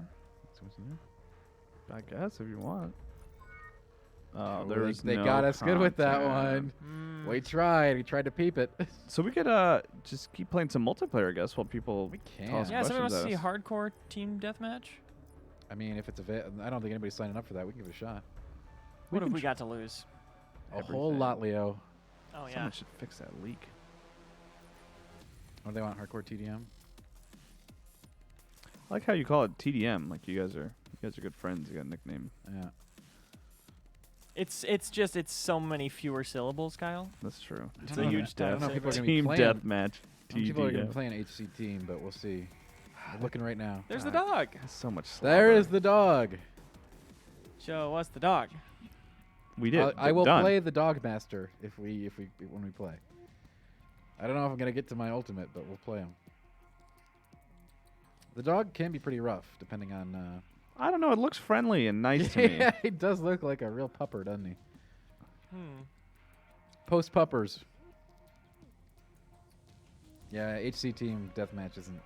See what's in there? I guess if you want. Oh, There's they no got us good with that content. one. We tried to peep it. So we could just keep playing some multiplayer, I guess, while people. can. toss Yeah, somebody wants to see questions at us. hardcore team deathmatch. I mean, if it's I don't think anybody's signing up for that. We can give it a shot. What have we got to lose? A whole lot, Leo. Oh, yeah. Someone should fix that leak. What do they want? Hardcore TDM? I like how you call it TDM. Like you guys are good friends. You got a nickname. Yeah. It's so many fewer syllables, Kyle. That's true. It's don't a know huge if- I don't know if people are gonna be team playing. death match. Some people are going to play an HC team, but we'll see. I'm looking right now. There's the dog. So much slobber. There is the dog. Show us the dog. We did. I will play the dog master when we play. I don't know if I'm going to get to my ultimate, but we'll play him. The dog can be pretty rough, depending on... I don't know. It looks friendly and nice to me. Yeah, he does look like a real pupper, doesn't he? Post-puppers. Yeah, HC team deathmatch isn't...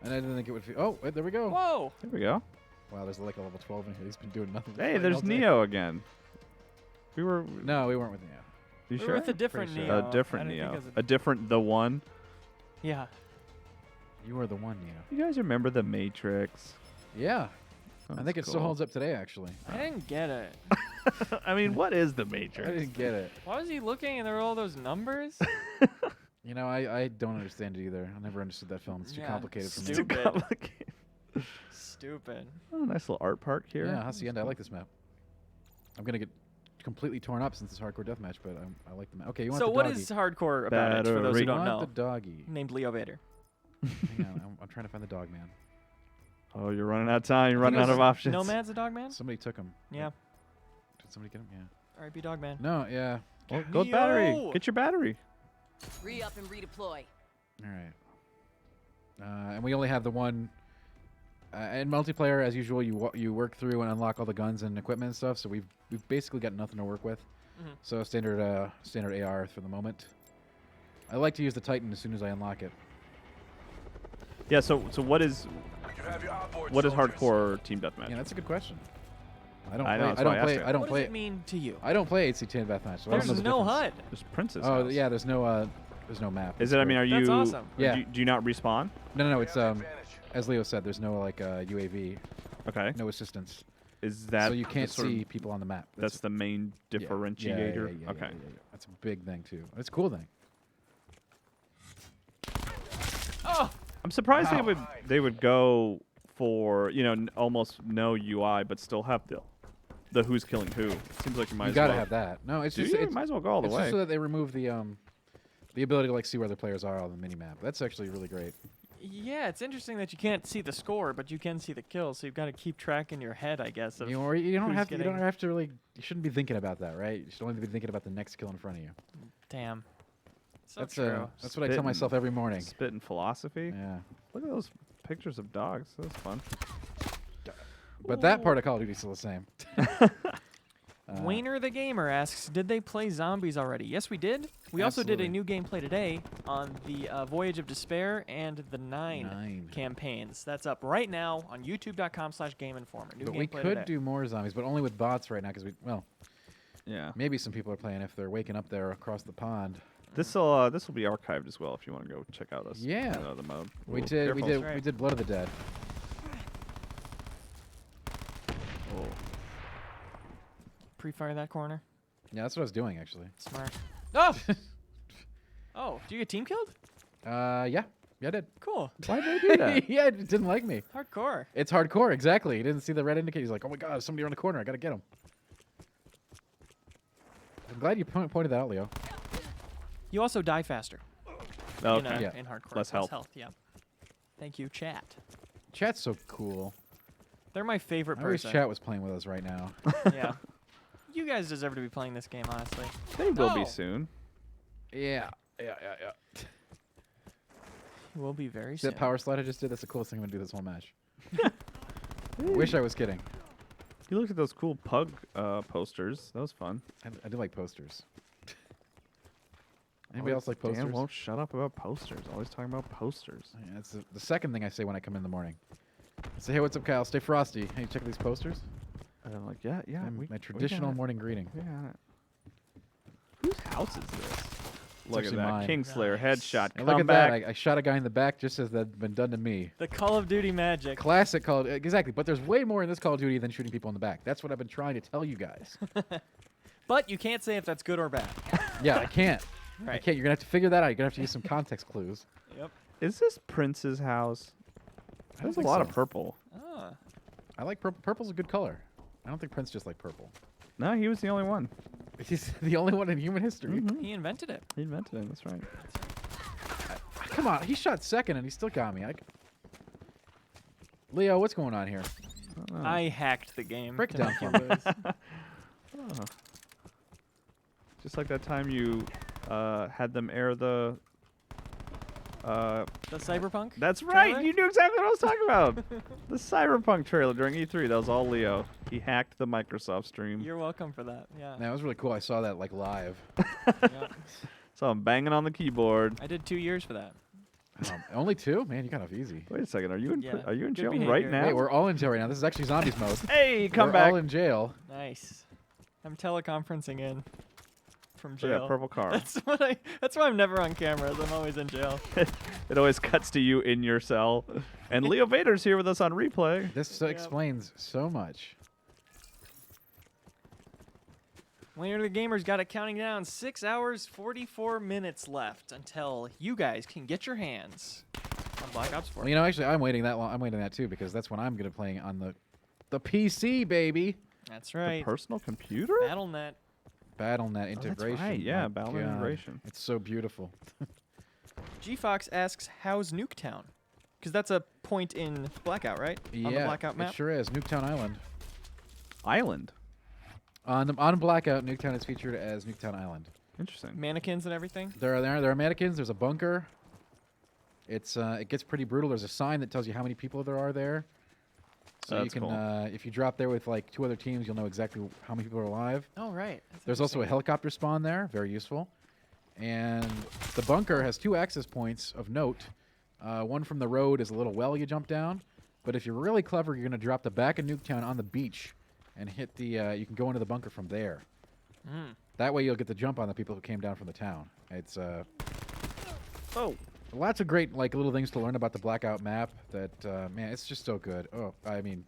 And I didn't think it would feel... Oh, wait, there we go. Whoa! There we go. Wow, there's like a level 12 in here. He's been doing nothing. Hey, there's Neo again. We were... No, we weren't with Neo. You we sure? were with a different Neo. A different Neo. A different The One. Yeah. You were the one, Neo. You guys remember The Matrix? Yeah. That's I think it still cool. holds up today, actually. I didn't get it. I mean, what is The Matrix? I didn't get it. Why was he looking and there were all those numbers? You know, I don't understand it either. I never understood that film. It's too complicated for me. Stupid. Too complicated. Stupid. Oh, nice little art park here. Yeah, Hacienda. I like this map. I'm going to get completely torn up since it's hardcore deathmatch, but I like the map. Okay, you want So the what doggy. is hardcore about it, for those who don't know? The doggy. Named Leo Vader. Hang on, I'm trying to find the dog man. Oh, you're running out of time. You're running out of options. Nomad's a dog man? Somebody took him. Yeah. Did somebody get him? Yeah. R.I.P. dog man. No, yeah. Well, go with battery. Get your battery. Re-up and redeploy. All right. And we only have the one. In multiplayer, as usual, you work through and unlock all the guns and equipment and stuff. So we've basically got nothing to work with. So standard AR for the moment. I like to use the Titan as soon as I unlock it. Yeah. So what is hardcore team deathmatch? Yeah, that's a good question. I What don't does it mean to you? I don't play HC10 deathmatch. So There's I don't know the no difference. HUD. There's Princess. Oh House. yeah, there's no map. Is it? I mean, are you? That's awesome. Yeah. Do you not respawn? No. It's as Leo said, there's no like UAV. Okay. No assistance. Is that so you can't sort of- see people on the map? That's the main differentiator. Yeah, okay. That's a big thing too. It's a cool thing. Oh. I'm surprised they would go for almost no UI, but still have the who's killing who. Seems like you might. You gotta have that. No, it's just you might as well go all the it's way. just so that they remove the ability to like see where the players are on the mini map. That's actually really great. Yeah, it's interesting that you can't see the score, but you can see the kills. So you've got to keep track in your head, I guess. Of You don't have to really. You shouldn't be thinking about that, right? You should only be thinking about the next kill in front of you. Damn. So That's true. that's what I tell myself every morning. Spitting philosophy. Yeah. Look at those pictures of dogs. That was fun. But that part of Call of Duty is still the same. Wayner the Gamer asks, did they play Zombies already? Yes, we did. We also did a new gameplay today on the Voyage of Despair and the Nine campaigns. That's up right now on youtube.com/GameInformer. New But gameplay we could today. do more zombies, but only with bots right now because Yeah. maybe some people are playing if they're waking up there across the pond. This will be archived as well if you want to go check out us. Yeah. The mode. We Ooh, did careful. we did Blood of the Dead. Oh. Pre-fire that corner. Yeah, that's what I was doing actually. Smart. Oh! Oh, do you get team killed? Yeah, I did. Cool. Why did they do that? Yeah, it didn't like me. Hardcore. It's hardcore, exactly. He didn't see the red indicator. He's like, oh my god, somebody around the corner. I gotta get him. I'm glad you pointed that out, Leo. You also die faster. Okay. In hardcore. Less health. Yeah. Thank you, chat. Chat's so cool. They're my favorite I wish person. chat was playing with us right now. Yeah. You guys deserve to be playing this game, honestly. They will be soon. Yeah. You will be very See soon. that power slide I just did? That's the coolest thing I'm gonna do this whole match. Wish I was kidding. You looked at those cool pug posters. That was fun. I do like posters. Anybody else like posters? Dan won't shut up about posters. Always talking about posters. Yeah, that's the second thing I say when I come in the morning. I say, hey, what's up, Kyle? Stay frosty. Hey, check out these posters. And I'm like, yeah. My traditional morning greeting. Yeah. Whose house is this? Look at actually that. mine. Kingslayer headshot. And look at that. I shot a guy in the back just as that's been done to me. The Call of Duty magic. Classic Call of Duty. Exactly. But there's way more in this Call of Duty than shooting people in the back. That's what I've been trying to tell you guys. But you can't say if that's good or bad. Yeah, I can't. Right. I can't. You're going to have to figure that out. You're going to have to use some context clues. Yep. Is this Prince's house? I don't There's a think lot so. of purple. Ah. I like purple. Purple's a good color. I don't think Prince just liked purple. No, he was the only one. He's the only one in human history. He invented it. He invented it. That's right. Come on, he shot second and he still got me. Leo, what's going on here? I hacked the game. Break to down make for you me. lose. Just like that time you had them air the Cyberpunk? That's right. trailer? You knew exactly what I was talking about. The Cyberpunk trailer during E3. That was all Leo. He hacked the Microsoft stream. You're welcome for that. Yeah. That was really cool. I saw that like live. Yep. So I'm banging on the keyboard. I did 2 years for that. Only 2? Man, you got off easy. Wait a second. Are you in? Yeah, Are you in good jail behavior. right now? Hey, we're all in jail right now. This is actually zombies mode. Hey, come we're back. all in jail. Nice. I'm teleconferencing in from Look at that jail. purple car. That's why I'm never on camera. I'm always in jail. It always cuts to you in your cell. And Leo Vader's here with us on replay. This explains so much. Winner the Gamer's got it counting down. 6 hours, 44 minutes left until you guys can get your hands on Black Ops 4. Well, you know, actually, I'm waiting that long. I'm waiting that too because that's when I'm gonna be playing on the PC, baby. That's right. The personal computer? BattleNet. BattleNet integration. That's right. Yeah, My BattleNet God. integration. It's so beautiful. G-Fox asks, how's Nuketown? Because that's a point in Blackout, right? Yeah, On the Blackout map? it sure is. Nuketown Island. Island. On Blackout, Nuketown is featured as Nuketown Island. Interesting. Mannequins and everything? There are mannequins. There's a bunker. It gets pretty brutal. There's a sign that tells you how many people there are there. So That's you can, cool. if you drop there with like 2 other teams, you'll know exactly how many people are alive. Oh, right. That's There's also a interesting. helicopter spawn there, very useful. And the bunker has 2 access points of note. One from the road is a little well you jump down. But if you're really clever, you're going to drop the back of Nuketown on the beach and hit the. You can go into the bunker from there. Mm. That way you'll get the jump on the people who came down from the town. It's Oh. lots of great like little things to learn about the Blackout map. That man, it's just so good. Oh, I mean,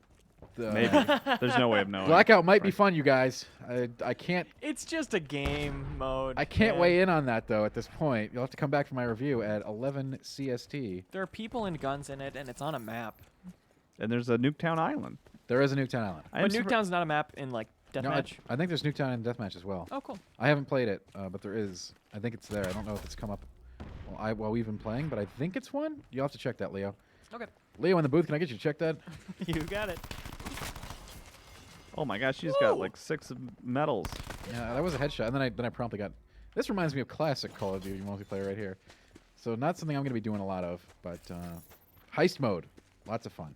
Maybe. There's no way of knowing. Blackout might be fun, you guys. I can't. It's just a game mode. I can't man. weigh in on that though. At this point, you'll have to come back for my review at 11 CST. There are people and guns in it, and it's on a map. And there's a Nuketown Island. There is a Nuketown Island. But Nuketown's not a map in, like, No, Deathmatch? I think there's Nuketown in Deathmatch as well. Oh, cool. I haven't played it, but there is. I think it's there. I don't know if it's come up while we've been playing, but I think it's one. You'll have to check that, Leo. Okay. Leo in the booth, can I get you to check that? You got it. Oh my gosh, she's got like 6 medals. Yeah, that was a headshot. And then I promptly got. This reminds me of classic Call of Duty multiplayer right here. So not something I'm going to be doing a lot of, but heist mode, lots of fun.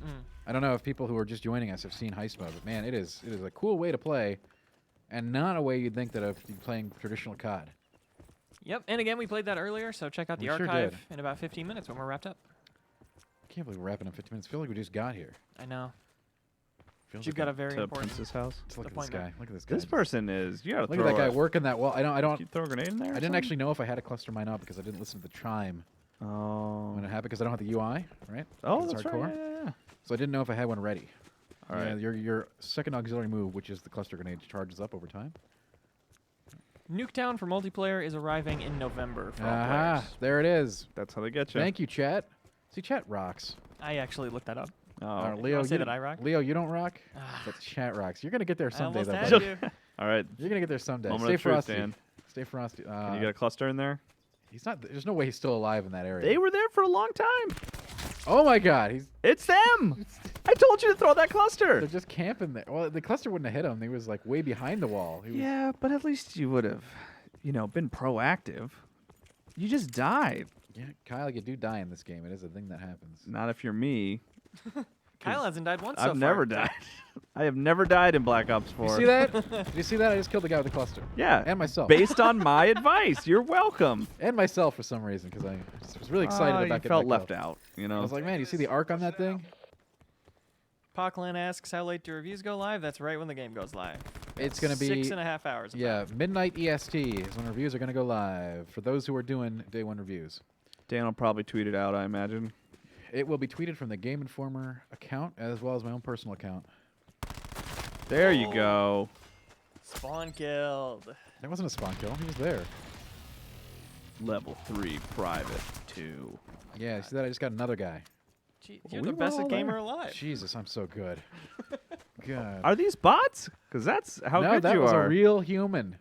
Mm. I don't know if people who are just joining us have seen heist mode, but man, it is a cool way to play, and not a way you'd think that of playing traditional COD. Yep, and again, we played that earlier, so check out the We sure archive did. in about 15 minutes when we're wrapped up. I can't believe we're wrapping up 15 minutes. I feel like we just got here. I know. Feels You've like got a very to important Prince's house. Just look at this appointment. guy. Look at this guy. This person is. You gotta Look throw at that guy a- working that well. I don't. You throw a grenade in there. I didn't actually know if I had to cluster mine up because I didn't listen to the chime Oh. when it happened because I don't have the UI, right? Oh, 'Cause it's that's hardcore. right. Yeah. So I didn't know if I had one ready. All right. Your second auxiliary move, which is the cluster grenade, charges up over time. Nuketown for multiplayer is arriving in November for all Aha! players. There it is. That's how they get you. Thank you, chat. See, chat rocks. I actually looked that up. Oh. You Leo, wanna say you that don't- I rock? Leo, you don't rock. But chat rocks. You're gonna get there I someday, almost though. had buddy. you. All right. You're gonna get there someday. Moment Stay of truth, frosty. Dan. Stay frosty. Can you get a cluster in there? He's not. There's no way he's still alive in that area. They were there for a long time. Oh my God! It's them. I told you to throw that cluster. They're just camping there. Well, the cluster wouldn't have hit him. He was like way behind the wall. He was, Yeah, but at least you would have, been proactive. You just died. Yeah, Kyle, you do die in this game. It is a thing that happens. Not if you're me. Kyle hasn't died once so I've far. never died. I have never died in Black Ops 4. You see that? Did you see that? I just killed the guy with the cluster. Yeah. And myself. Based on my advice. You're welcome. And myself for some reason because I just was really excited about You getting felt that left kill. out. I was like, man, you see the arc on that thing? Pocklin asks, how late do reviews go live? That's right when the game goes live. It's going to be 6.5 hours. Yeah, midnight EST is when reviews are going to go live for those who are doing day one reviews. Dan will probably tweet it out, I imagine. It will be tweeted from the Game Informer account as well as my own personal account. There you go. Spawn killed. That wasn't a spawn kill. He was there. Level 3 private 2. Yeah, see that? I just got another guy. Gee, you're We the were best all gamer there. alive. Jesus, I'm so good. God. Are these bots? Because that's how no, good that you was are. a real human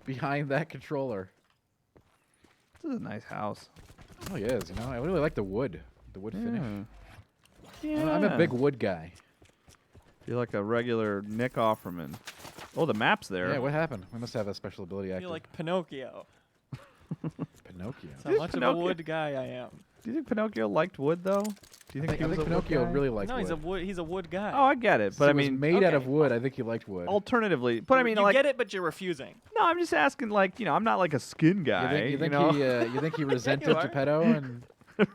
behind that controller. This is a nice house. Oh, he is. You know, I really like the wood finish. Yeah. I'm a big wood guy. Feel like a regular Nick Offerman. Oh, the map's there. Yeah, what happened? We must have a special ability I active. feel like Pinocchio. Pinocchio. That's how much of a wood guy I am. Do you think Pinocchio liked wood, though? Do you think he was a Pinocchio wood guy? really liked No, wood? he's a wood guy. Oh, I get it, but I mean, made out of wood. I think he liked wood. Alternatively, but I mean, you like, get it, but you're refusing. no, I'm just asking. Like, you know, I'm not like a skin guy. You think know? you think he resented You are. Geppetto and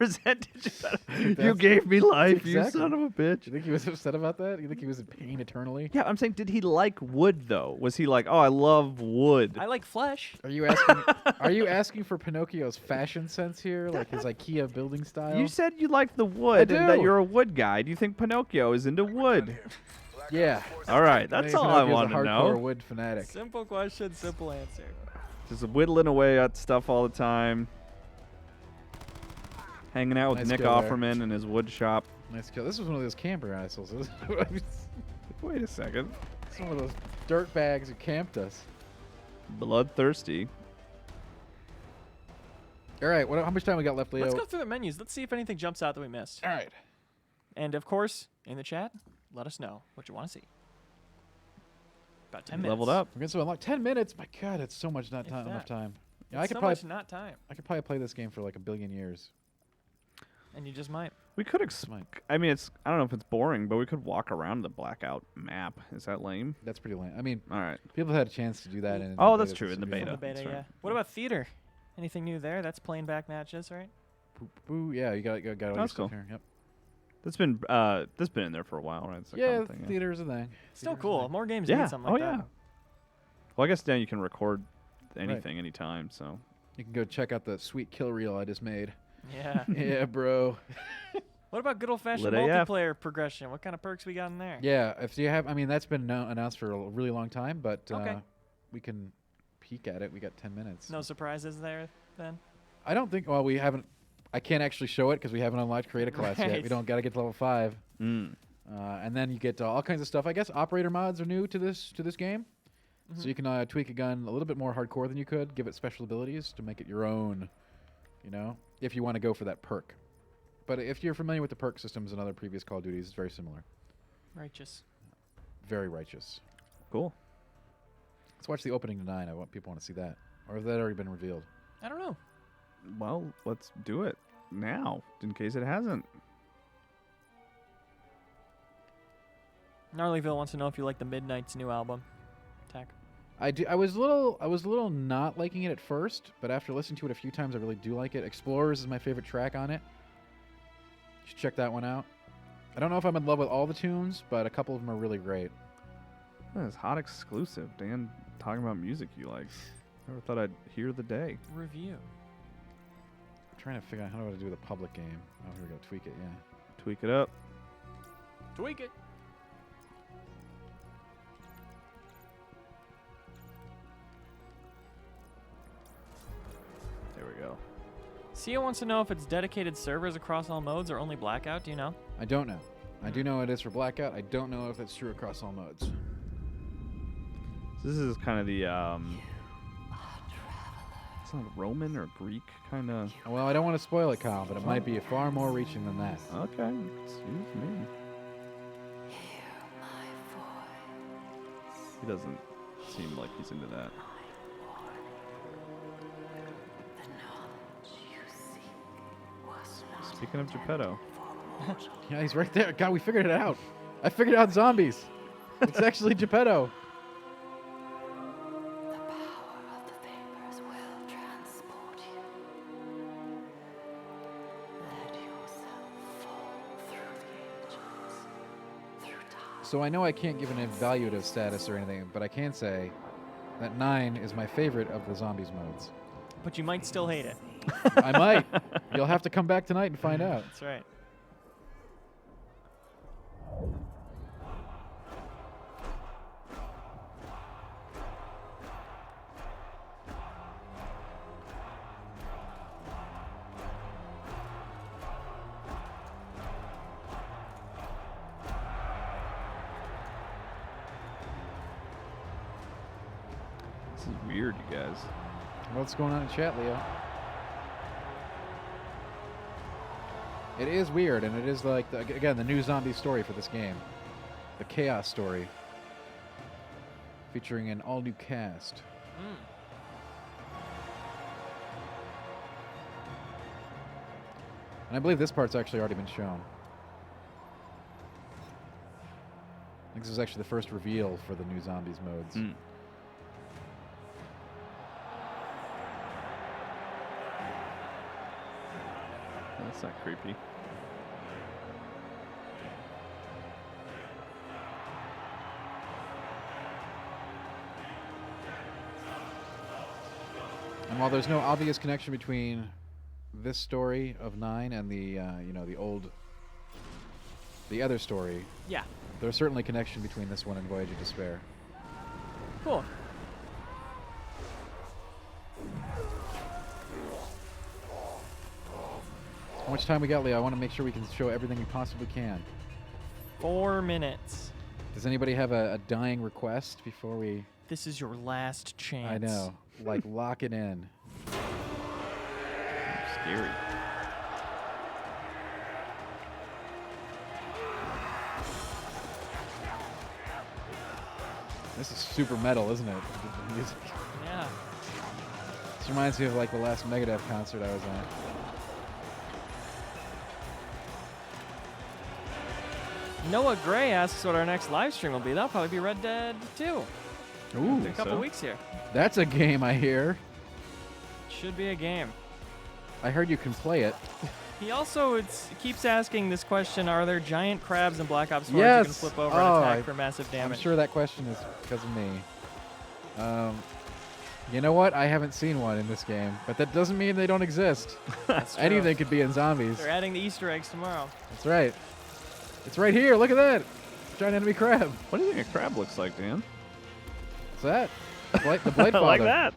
resented Geppetto? You gave me life, you Exactly. son of a bitch. you think he was upset about that? You think he was in pain eternally? Yeah, I'm saying, did he like wood though? Was he like, oh, I love wood? I like flesh. Are you asking? Are you asking for Pinocchio's fashion sense here, like his IKEA building style? You said you liked the wood and that do. you're a wood guy. Do you think Pinocchio is into wood? Yeah. All right, that's all I want to a hardcore know. wood fanatic. Simple question, simple answer. Just whittling away at stuff all the time. Hanging out with Nice Nick kill there. Offerman in his wood shop. Nice kill. This was one of those camper assholes. Wait a second. It's one of those dirt bags who camped us. Bloodthirsty. All right, how much time we got left, Leo? Let's go through the menus. Let's see if anything jumps out that we missed. All right. And of course, in the chat, let us know what you want to see. About 10 minutes. Leveled up. We're gonna unlock 10 minutes. My God, it's so much If enough that. time. Yeah, I It's could so probably much not time. I could probably play this game for like a billion years. And you just might. We could I mean, I don't know if it's boring, but we could walk around the Blackout map. Is that lame? That's pretty lame. I mean, all right. People had a chance to do that. In Oh, the that's beta. true, in the beta. The beta, That's right. yeah. What about theater? Anything new there? That's playing back matches, right? Ooh, yeah, you got all your That's stuff cool. here. Yep. That's been in there for a while, right? It's a Yeah, common thing, theater's a thing. Still Theater's a cool. thing. More games Yeah. need something like yeah. that. Well, I guess now you can record anything anytime, so. You can go check out the sweet kill reel I just made. Yeah. Yeah, bro. What about good old-fashioned Lit AF. multiplayer progression? What kind of perks we got in there? Yeah, if you have, I mean, that's been announced for a really long time, but Okay. we can peek at it. We got 10 minutes. No surprises there, then? I don't think. Well, we haven't. I can't actually show it because we haven't unlocked Create a Class yet. Right. We don't got to get to level 5. Mm. And then you get all kinds of stuff. I guess operator mods are new to this game, so you can tweak a gun a little bit more hardcore than you could. Give it special abilities to make it your own. You know, if you want to go for that perk. But if you're familiar with the perk systems in other previous Call of Duties, it's very similar. Righteous. Very righteous. Cool. Let's watch the opening to 9. People want to see that, or has that already been revealed? I don't know. Well, let's do it now, in case it hasn't. Gnarlyville wants to know if you like the Midnight's new album. Tack. I do. I was a little not liking it at first, but after listening to it a few times, I really do like it. Explorers is my favorite track on it. You should check that one out. I don't know if I'm in love with all the tunes, but a couple of them are really great. That is hot exclusive. Dan talking about music you like. Never thought I'd hear the day. Review. I'm trying to figure out how do I do the public game. Oh, here we go. Tweak it. Yeah. Tweak it up. Tweak it. There we go. Sia wants to know if it's dedicated servers across all modes or only Blackout. Do you know? I don't know. I do know it is for Blackout. I don't know if it's true across all modes. So this is kind of the it's not Roman or Greek kind of. Well, I don't want to spoil it, Kyle, but it might be far more reaching than that. Okay, excuse me. He doesn't seem like he's into that. Speaking of Geppetto. Yeah, he's right there. God, we figured it out. I figured out zombies. It's actually Geppetto. So I know I can't give an evaluative status or anything, but I can say that 9 is my favorite of the zombies modes. But you might still hate it. I might. You'll have to come back tonight and find out. That's right. This is weird, you guys. What's going on in chat, Leo? It is weird, and it is like, again, the new zombie story for this game. The Chaos story. Featuring an all-new cast. And I believe this part's actually already been shown. I think this is actually the first reveal for the new Zombies modes. That's not creepy. And while there's no obvious connection between this story of 9 and the the other story, yeah, there's certainly a connection between this one and Voyage of Despair. Cool. How much time we got, Leo? I want to make sure we can show everything we possibly can. 4 minutes. Does anybody have a dying request before we... This is your last chance. I know. Like, lock it in. Scary. This is super metal, isn't it? The music. Yeah. This reminds me of like the last Megadeth concert I was at. Noah Gray asks what our next live stream will be. That'll probably be Red Dead 2. Ooh. In a couple weeks here. That's a game, I hear. Should be a game. I heard you can play it. He also keeps asking this question, are there giant crabs in Black Ops 4 Yes. you can flip over and attack for massive damage? I'm sure that question is because of me. You know what? I haven't seen one in this game, but that doesn't mean they don't exist. That's Anything true. could be in Zombies. They're adding the Easter eggs tomorrow. That's right. It's right here. Look at that. Giant enemy crab. What do you think a crab looks like, Dan? What's that? The Blight Father. Like that.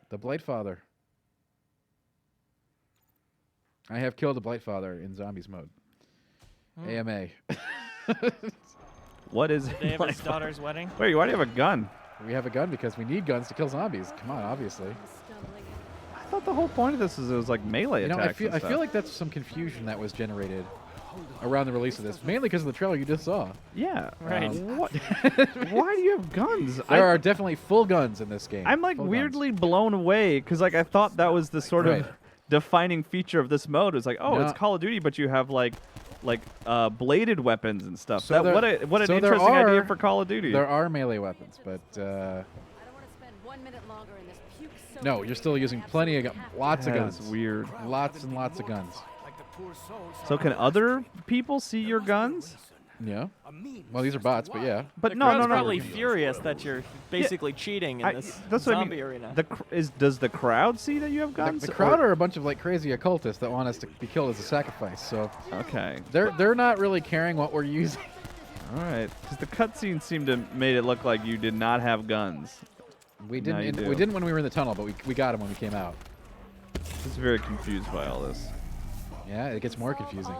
The Blight Father. I have killed a Blight Father in Zombies mode. AMA. What is The day of his daughter's wedding? Wait, why do you have a gun? We have a gun because we need guns to kill zombies. Come on, obviously. I thought the whole point of this is it was like melee attacks. I feel like that's some confusion that was generated around the release of this, mainly because of the trailer you just saw. Yeah. Right. What? Why do you have guns? There are definitely full guns in this game. I'm like Full weirdly blown away because like I thought that was the sort of defining feature of this mode. It's like, oh, No. it's Call of Duty, but you have like bladed weapons and stuff. So what an interesting idea for Call of Duty. There are melee weapons, but no, you're still using plenty of lots of guns. That's weird. Lots and lots of guns. So can other people see your guns? Yeah. Well, these are bots, but yeah. But the no. crowd's probably furious that you're basically cheating in this That's what I zombie mean. arena. Does the crowd see that you have guns? The crowd are a bunch of like crazy occultists that want us to be killed as a sacrifice. So okay, they're not really caring what we're using. All right, because the cutscene seemed to made it look like you did not have guns. We didn't. We didn't when we were in the tunnel, but we got them when we came out. I was very confused by all this. Yeah, it gets more confusing.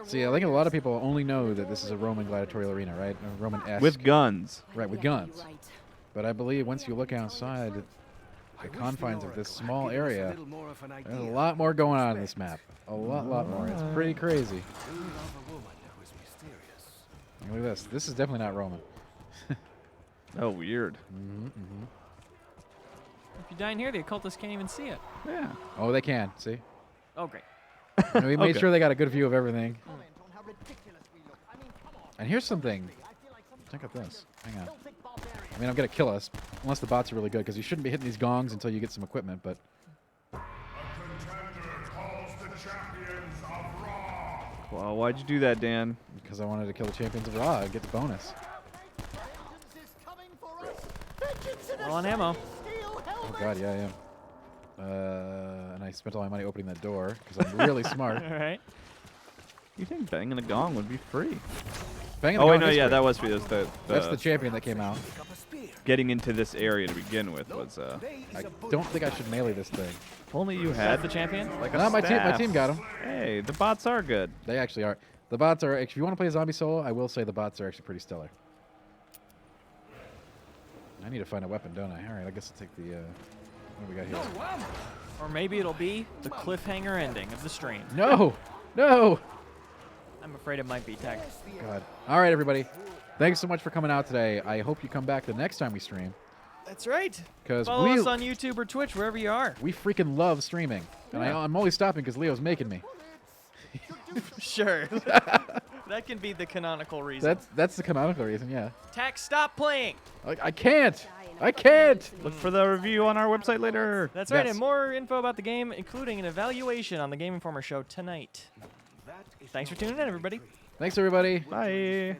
See, I think a lot of people only know that this is a Roman gladiatorial arena, right? A Roman-esque. With guns. Right, with guns. But I believe once you look outside the confines of this small area, there's a lot more going on in this map. A lot more. It's pretty crazy. Look at this. This is definitely not Roman. Oh, weird. If you die in here, the occultists can't even see it. Yeah. Oh, they can. See? Oh, great. And we made Okay. sure they got a good view of everything. And here's something. Check out this. Hang on. I mean, I'm going to kill us, unless the bots are really good, because you shouldn't be hitting these gongs until you get some equipment, but... Well, why'd you do that, Dan? Because I wanted to kill the champions of Raw and get the bonus. Well, on ammo. Oh, God, yeah, I am. And I spent all my money opening that door, because I'm really smart. All right. You think banging a gong would be free? Banging the Oh, wait, gong no, is yeah, free. that was free. That's the champion that came out. Getting into this area to begin with was, I don't think I should melee this thing. If only you Is had that the champion? like a No, my staff. team got him. Hey, the bots are good. They actually are. The bots are, if you want to play zombie solo, I will say the bots are actually pretty stellar. I need to find a weapon, don't I? All right, I guess I'll take the What do we got here? Or maybe it'll be the cliffhanger ending of the stream. No! No! I'm afraid it might be, Tack. God. All right, everybody. Thanks so much for coming out today. I hope you come back the next time we stream. That's right. Because follow us on YouTube or Twitch, wherever you are. We freaking love streaming. And I'm only stopping because Leo's making me. Sure. That can be the canonical reason. That's the canonical reason, yeah. Tack, stop playing. I can't. I can't. Look for the review on our website later. That's right, and more info about the game, including an evaluation on the Game Informer show tonight. Thanks for tuning in, everybody. Thanks, everybody. Bye.